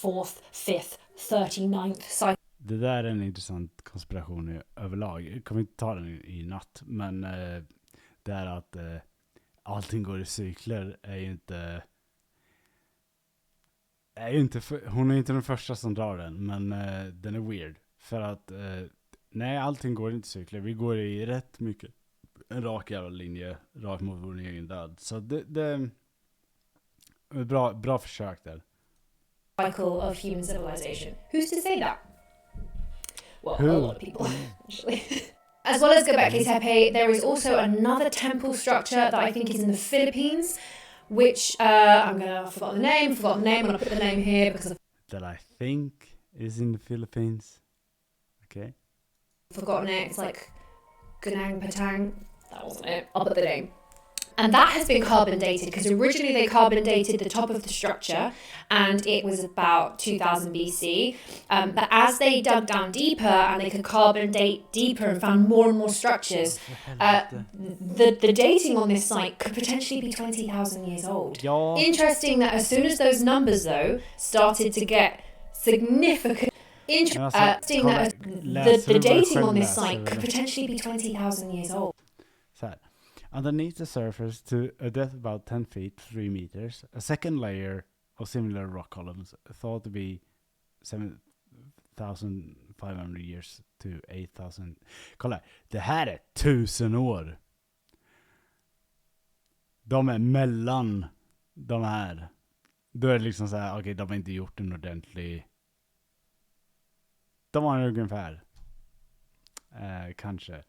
4th, 5th, 39th cycle? Det där är en intressant konspiration överlag. Jag kommer inte ta den i natt, men det är att allting går i cykler är ju inte hon är inte den första som drar den, men den är weird. För att nej, allting går inte i cykler. Vi går i rätt mycket en rak jävla linje, rakt mot vår egen död. Så det är bra försök där. Cycle of human civilization. Who's to say that? Well, Who? a lot of people, actually. As well as Göbekli Tepe, there is also another temple structure that I think is in the Philippines, which I've forgotten the name. I'm gonna put the name here because That I think is in the Philippines. Okay. I've forgotten it. It's like Gunang Patang. That wasn't it. I'll put the name. And that has been carbon dated because originally they carbon dated the top of the structure and it was about 2000 BC. But as they dug down deeper and they could carbon date deeper and found more and more structures, the dating on this site could potentially be 20,000 years old. Ja. Interesting that as soon as those numbers though started to get significant. Interesting that the dating on this site could potentially be 20,000 years old. Så här. Underneath the surface to a depth about 10 feet, 3 meters, a second layer of similar rock columns thought to be 7,500 years to 8,000. Kolla, det här är 1000 år. De är mellan de här. Då är det liksom så här, okej, de har inte gjort en ordentlig. De har ungefär. Kanske.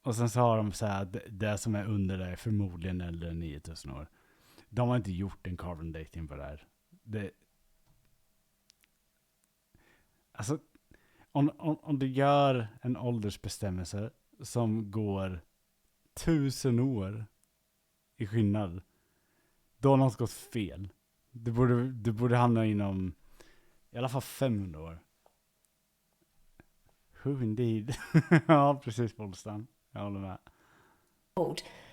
Och sen så har de så här, det som är under det är förmodligen äldre än 9000 år. De har inte gjort en carbon dating på det här. Alltså, om du gör en åldersbestämmelse som går 1000 år i skillnad, då har något gått fel. Du borde hamna inom i alla fall 500 år. Who indeed? Ja, precis, Bolstam. Jag håller med.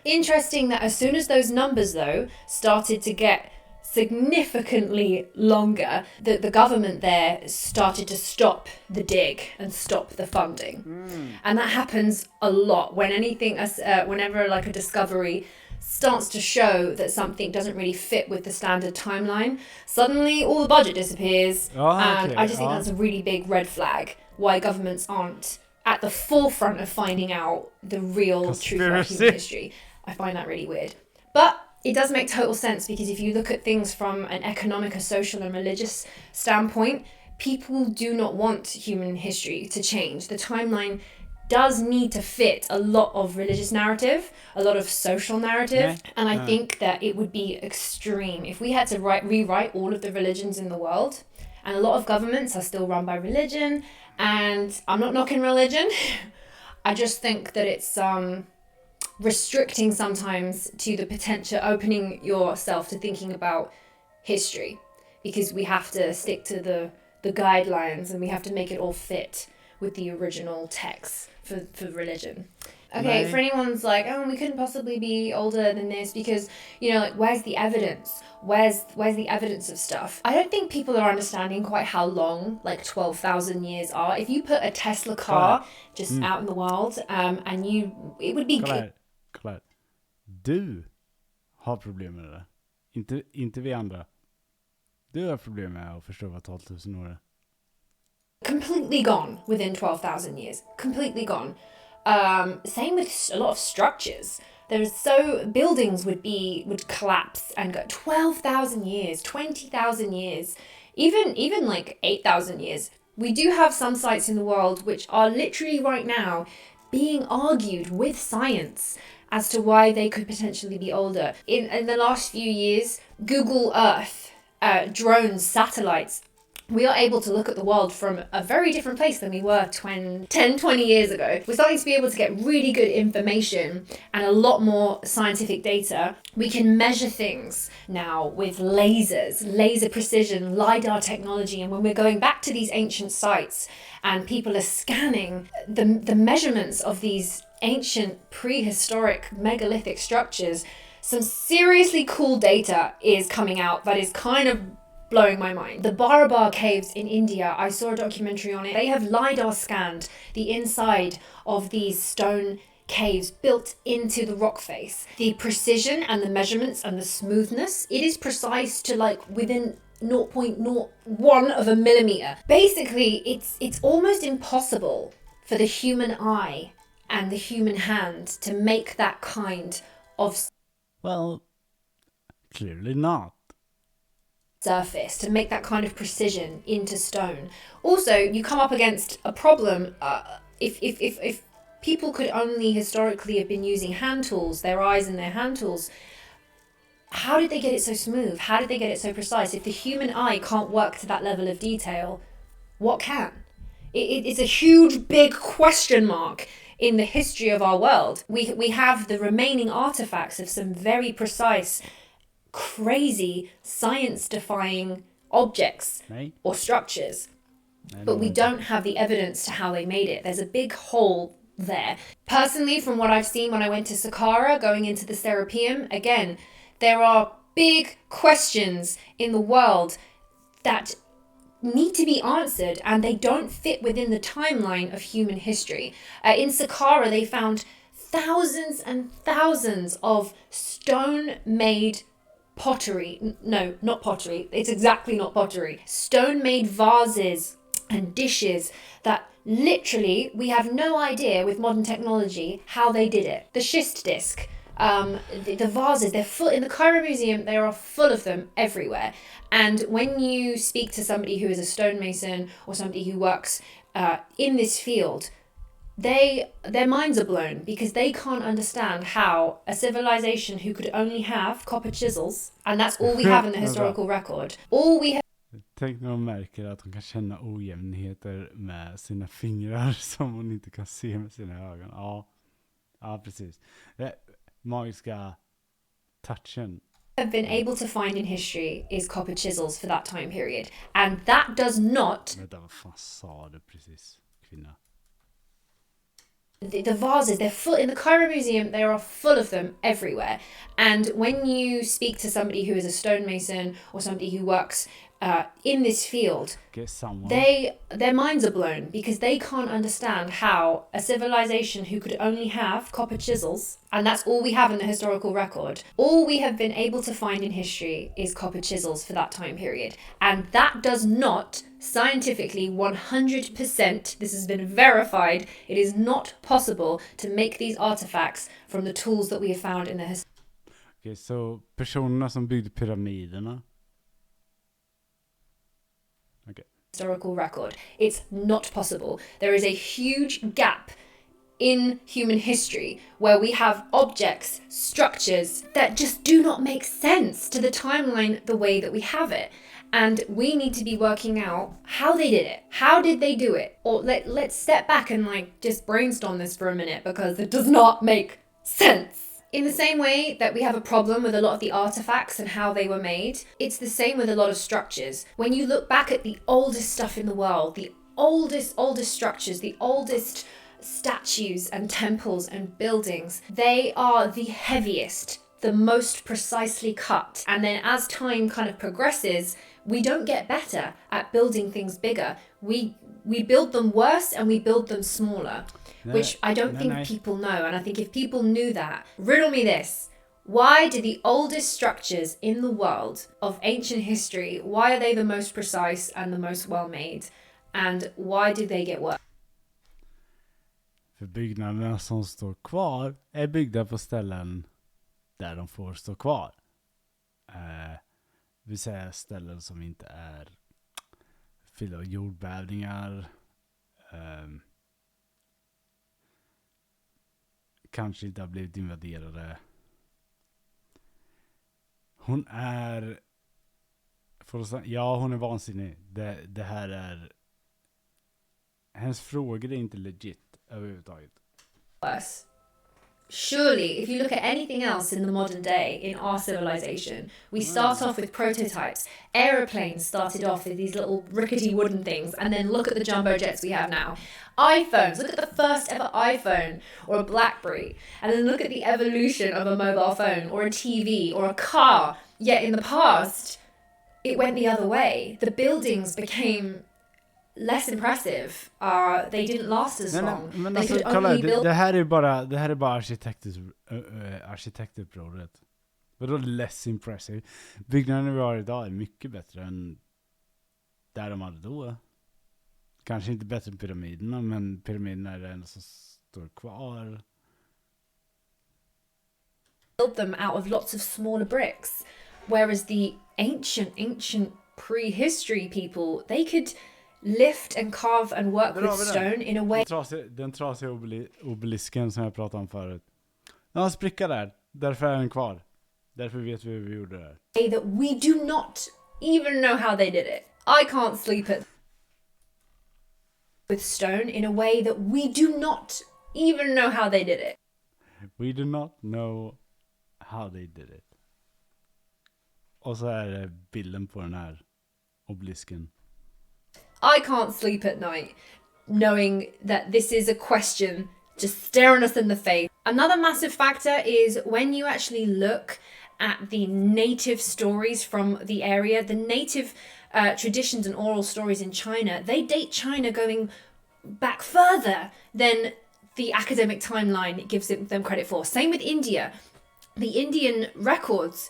Interesting that as soon as those numbers though started to get significantly longer, the government there started to stop the dig and stop the funding. And that happens a lot when whenever like a discovery starts to show that something doesn't really fit with the standard timeline, suddenly all the budget disappears. And I just think that's a really big red flag why governments aren't at the forefront of finding out the real truth about human history. I find that really weird. But it does make total sense because if you look at things from an economic, a social and religious standpoint, people do not want human history to change. The timeline does need to fit a lot of religious narrative, a lot of social narrative, and I think that it would be extreme if we had to rewrite all of the religions in the world. And a lot of governments are still run by religion, and I'm not knocking religion. I just think that it's restricting sometimes to the potential, opening yourself to thinking about history, because we have to stick to the guidelines and we have to make it all fit with the original text for religion. Okay, for anyone's like, oh, we couldn't possibly be older than this because, you know, like, where's the evidence? Where's the evidence of stuff? I don't think people are understanding quite how long, like, 12,000 years are. If you put a Tesla car just out in the world, and it would be good. Kolla här. Du har problem med det. Inte vi andra. Du har problem med att förstå vad 12 000 år är. Completely gone within 12,000 years. Completely gone. Same with a lot of structures. Buildings would collapse and go 12,000 years, 20,000 years, even like 8,000 years. We do have some sites in the world which are literally right now being argued with science as to why they could potentially be older. In the last few years, Google Earth, drones, satellites, we are able to look at the world from a very different place than we were 10, 20 years ago. We're starting to be able to get really good information and a lot more scientific data. We can measure things now with lasers, laser precision, LiDAR technology. And when we're going back to these ancient sites and people are scanning the measurements of these ancient prehistoric megalithic structures, some seriously cool data is coming out that is kind of blowing my mind. The Barabar caves in India, I saw a documentary on it. They have LiDAR scanned the inside of these stone caves built into the rock face. The precision and the measurements and the smoothness, it is precise to like within 0.01 of a millimeter. Basically, it's almost impossible for the human eye and the human hand to make that kind of Well, clearly not. surface, to make that kind of precision into stone. Also, you come up against a problem if people could only historically have been using hand tools, their eyes and their hand tools. How did they get it so smooth? How did they get it so precise? If the human eye can't work to that level of detail, what can? It's a huge, big question mark in the history of our world. We have the remaining artifacts of some very precise, crazy, science-defying objects or structures, but we don't have the evidence to how they made it. There's a big hole there. Personally, from what I've seen when I went to Saqqara, going into the Serapeum, again, there are big questions in the world that need to be answered, and they don't fit within the timeline of human history. In Saqqara, they found thousands and thousands of stone-made pottery. No, not pottery. It's exactly not pottery. Stone-made vases and dishes that literally we have no idea with modern technology how they did it. The schist disc. The vases, they're full in the Cairo Museum. They are full of them everywhere. And when you speak to somebody who is a stonemason or somebody who works in this field, their minds are blown because they can't understand how a civilization who could only have copper chisels, and that's all we have in the historical record. All we have. Tänk när de märker att de kan känna ojämnheter med sina fingrar som hon inte kan se med sina ögon. Ja, precis. Magiska touchen. Have been able to find in history is copper chisels for that time period, and that does not. Vänta, vad fan sa du precis, kvinna? The vases, they're full in the Cairo Museum. They are full of them everywhere. And when you speak to somebody who is a stonemason or somebody who works in this field, their minds are blown because they can't understand how a civilization who could only have copper chisels, and that's all we have in the historical record. All we have been able to find in history is copper chisels for that time period. And that does not scientifically 100%, this has been verified, it is not possible to make these artifacts from the tools that we have found in the Okej, så personerna som byggde pyramiderna. historical record. It's not possible. There is a huge gap in human history where we have objects, structures that just do not make sense to the timeline the way that we have it. And we need to be working out how they did it. How did they do it? Or let's step back and just brainstorm this for a minute because it does not make sense. In the same way that we have a problem with a lot of the artifacts and how they were made, it's the same with a lot of structures. When you look back at the oldest stuff in the world, the oldest structures, the oldest statues and temples and buildings, they are the heaviest, the most precisely cut. And then as time kind of progresses, we don't get better at building things bigger. We build them worse and we build them smaller. Which I don't think people know. And I think if people knew that, riddle me this. Why do the oldest structures in the world of ancient history, why are they the most precise and the most well-made? And why did they get worse? För byggnaderna som står kvar är byggda på ställen där de får stå kvar. Vi säger ställen som inte är fyllda av jordbävningar. Kanske inte har blivit invaderade. Hon är hon är vansinnig. Det här är hennes frågor är inte legit överhuvudtaget. Worse. Surely, if you look at anything else in the modern day, in our civilization, we start off with prototypes. Aeroplanes started off with these little rickety wooden things, and then look at the jumbo jets we have now. iPhones, look at the first ever iPhone or a BlackBerry, and then look at the evolution of a mobile phone or a TV or a car. Yet in the past, it went the other way. The buildings became less impressive. They didn't last as long. Men They alltså, could kolla, only build... det här är bara arkitektupproret. Vadå less impressive? Byggnaderna vi har idag är mycket bättre än där de hade då. Kanske inte bättre än pyramiderna, men pyramiderna är det enda som står kvar. Build them out of lots of smaller bricks. Whereas the ancient prehistory people, they could lift and carve and work with stone in a way... Den trasiga obelisken som jag pratade om förut. Den har spricka där. Därför är den kvar. Därför vet vi hur vi gjorde det. That we do not even know how they did it. I can't sleep at... with stone in a way that we do not even know how they did it. We do not know how they did it. Och så är det bilden på den här obelisken. I can't sleep at night knowing that this is a question just staring us in the face. Another massive factor is when you actually look at the native stories from the area, the native traditions and oral stories in China, they date China going back further than the academic timeline gives them credit for. Same with India. The Indian records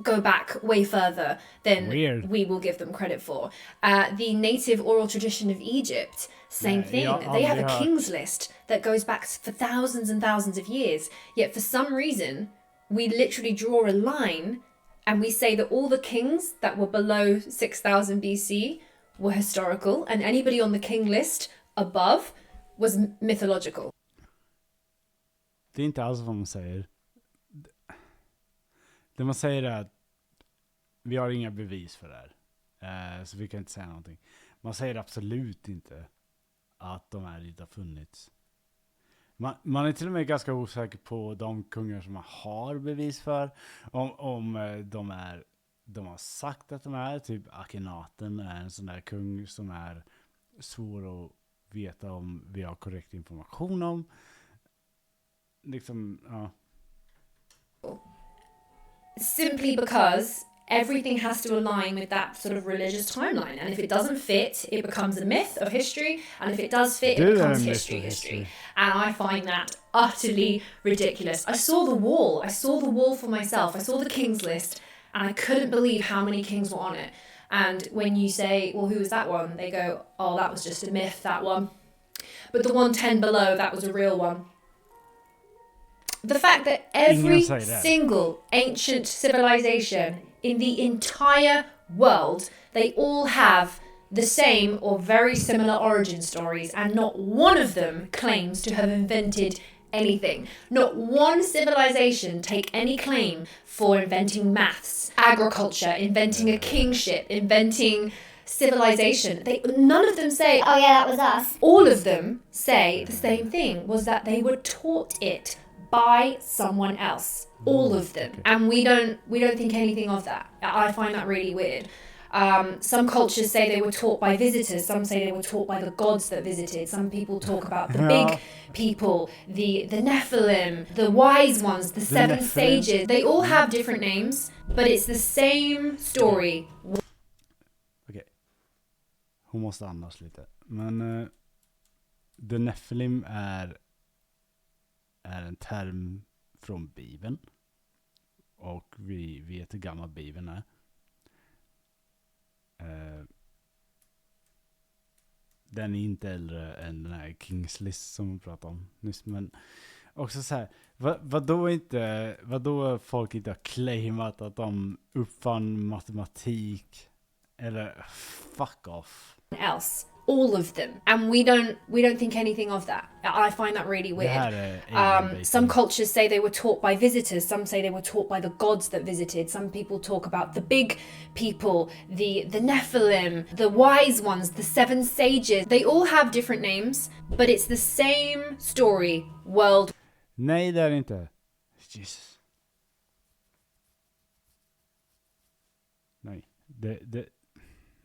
go back way further than we will give them credit for. The native oral tradition of Egypt, same thing. They have a king's list that goes back for thousands and thousands of years. Yet for some reason, we literally draw a line and we say that all the kings that were below 6000 BC were historical and anybody on the king list above was mythological. Det är inte alls vad man säger. Det man säger är att vi har inga bevis för det här. Så vi kan inte säga någonting. Man säger absolut inte att de här inte har funnits. Man är till och med ganska osäker på de kungar som man har bevis för. Om de har sagt att de är. Typ Akhenaten är en sån där kung som är svår att veta om vi har korrekt information om. Liksom, ja. Simply because everything has to align with that sort of religious timeline. And if it doesn't fit, it becomes a myth of history. And if it does fit, it becomes history. And I find that utterly ridiculous. I saw the wall. I saw the wall for myself. I saw the king's list. And I couldn't believe how many kings were on it. And when you say, well, who was that one? They go, oh, that was just a myth, that one. But the 110 below, that was a real one. The fact that every single ancient civilization in the entire world, they all have the same or very similar origin stories, and not one of them claims to have invented anything. Not one civilization take any claim for inventing maths, agriculture, inventing a kingship, inventing civilization. None of them say, oh yeah, that was us. All of them say the same thing, was that they were taught it by someone else. All of them. Okay. And we don't think anything of that. I find that really weird. Some cultures say they were taught by visitors. Some say they were taught by the gods that visited. Some people talk about the big people, the Nephilim, the wise ones, the seven sages. They all have different names, but it's the same story. Okej. Hon måste andas lite. Men the Nephilim är en term från Bibeln. Och vi vet hur gammal Bibeln är. Den är inte äldre än den här Kings List som vi pratade om nyss. Men också så här, vadå folk inte har claimat att de uppfann matematik? Eller fuck off. Else. All of them, and we don't think anything of that. I find that really weird. Some cultures say they were taught by visitors. Some say they were taught by the gods that visited. Some people talk about the big people, the Nephilim, the wise ones, the seven sages. They all have different names, but it's the same story. World. Nej, det är inte. Jesus. Nej,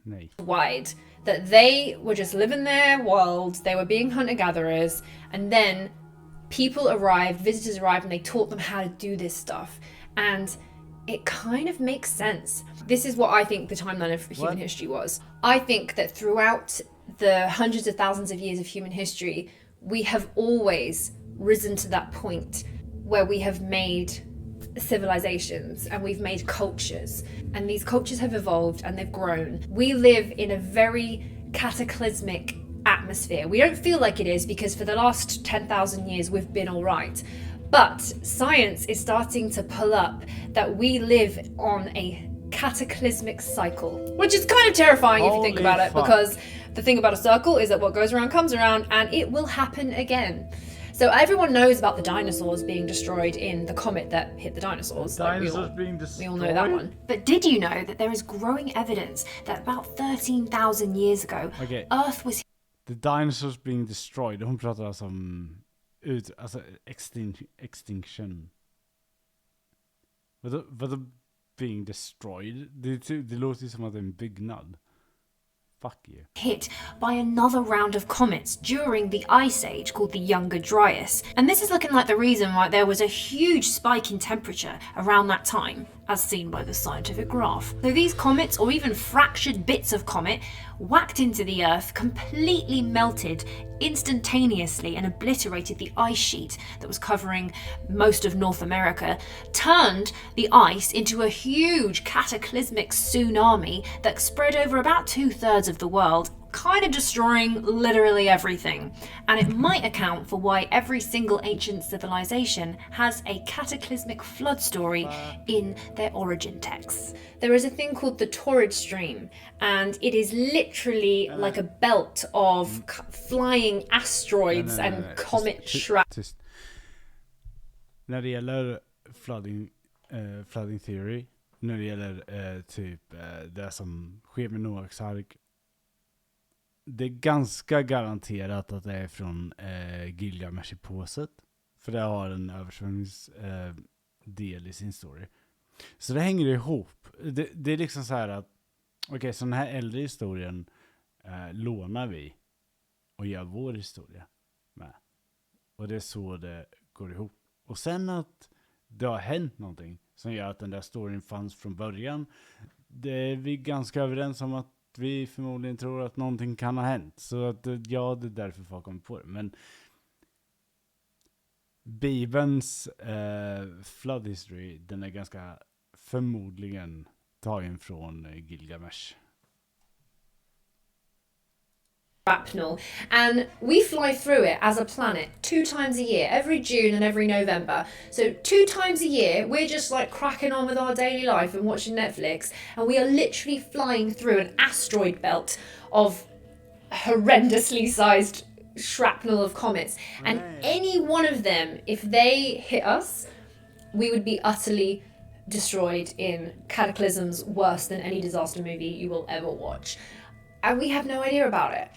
Nej. Wide. That they were just living their world, they were being hunter-gatherers, and then people arrived, visitors arrived, and they taught them how to do this stuff. And it kind of makes sense. This is what I think the timeline of human history was. I think that throughout the hundreds of thousands of years of human history, we have always risen to that point where we have made civilizations and we've made cultures, and these cultures have evolved and they've grown. We live in a very cataclysmic atmosphere. We don't feel like it is because for the last 10,000 years we've been all right. But science is starting to pull up that we live on a cataclysmic cycle, which is kind of terrifying if you think about it, because the thing about a circle is that what goes around comes around, and it will happen again. So everyone knows about the dinosaurs being destroyed in the comet that hit the dinosaurs. Dinosaurs being destroyed? We all know that one. But did you know that there is growing evidence that about 13,000 years ago, Earth was... The dinosaurs being destroyed, hon pratar alltså om extinction. Vadå being destroyed? Det låter ju som att det är en byggnad. Fuck you. Hit by another round of comets during the Ice Age called the Younger Dryas. And this is looking like the reason why there was a huge spike in temperature around that time, as seen by the scientific graph. So these comets, or even fractured bits of comet, whacked into the Earth, completely melted instantaneously and obliterated the ice sheet that was covering most of North America, turned the ice into a huge cataclysmic tsunami that spread over about 2/3 of the world, kind of destroying literally everything. And it might account for why every single ancient civilization has a cataclysmic flood story in their origin texts. There is a thing called the Torrid Stream, and it is literally like a belt of flying asteroids and comet shrapnel. När det gäller flooding theory, när det gäller det som sker med Noaks ark, det är ganska garanterat att det är från Gilgamesh-påset. För det har en översvämningsdel i sin story. Så det hänger ihop. Det är liksom så här att så den här äldre historien lånar vi och gör vår historia med. Och det är så det går ihop. Och sen att det har hänt någonting som gör att den där storyn fanns från början. Det är vi ganska överens om att vi förmodligen tror att någonting kan ha hänt. Så att ja, det är därför folk kommer på det. Men Bibelns flood history, den är ganska förmodligen tagen från Gilgamesh. Shrapnel, and we fly through it as a planet 2 times a year, every June and every November. So 2 times a year we're just like cracking on with our daily life and watching Netflix, and we are literally flying through an asteroid belt of horrendously sized shrapnel of comets, and any one of them, if they hit us, we would be utterly destroyed in cataclysms worse than any disaster movie you will ever watch, and we have no idea about it.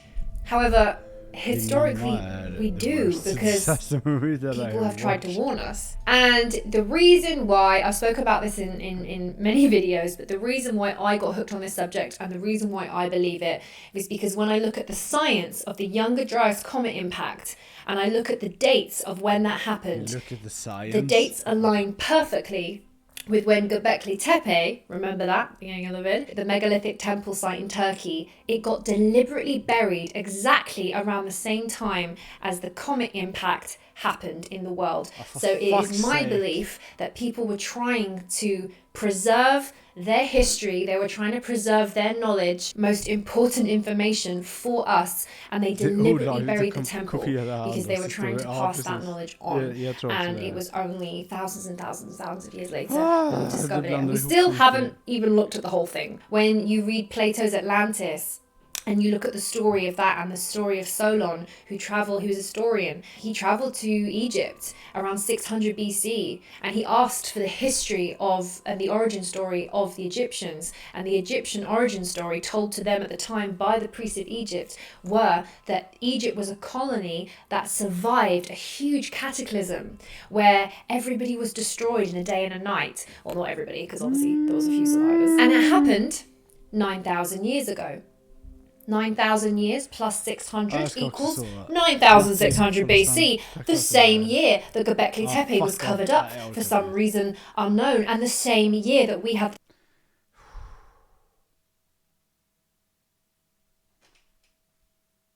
However, historically we do, because people have tried to warn us. And the reason why, I spoke about this in many videos, but the reason why I got hooked on this subject and the reason why I believe it is because when I look at the science of the Younger Dryas comet impact and I look at the dates of when that happened, the dates align perfectly with when Göbekli Tepe, remember that, beginning of the vid, the megalithic temple site in Turkey, it got deliberately buried exactly around the same time as the comet impact happened in the world. So it is my belief that people were trying to preserve their history, they were trying to preserve their knowledge, most important information for us, and they deliberately buried the temple because they were trying to pass that knowledge on. And it was only thousands and thousands and thousands of years later that we discovered it. And we still haven't even looked at the whole thing. When you read Plato's Atlantis, and you look at the story of that and the story of Solon, who's a historian. He traveled to Egypt around 600 BC, and he asked for the history of and the origin story of the Egyptians. And the Egyptian origin story told to them at the time by the priests of Egypt were that Egypt was a colony that survived a huge cataclysm where everybody was destroyed in a day and a night. Well, not everybody, because obviously there was a few survivors. And it happened 9,000 years ago. 9,000 years plus 600 jag ska också equals sova. 9,600 BC, Tack the för same det. year that Göbekli Tepe was fuck off. covered Nej, up jag orkar for some inte. reason unknown, and the same year that we have.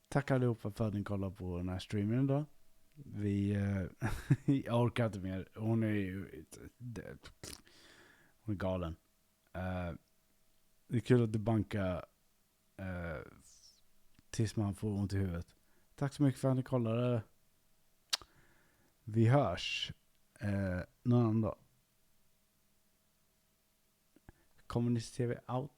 Tack allihopa för att ni kollar på den här streamen då. Jag orkar inte mer. Hon är galen. Det är kul att du bankar tills man får ont i huvudet. Tack så mycket för att ni kollade. Vi hörs någon annan dag. Komenist-TV out.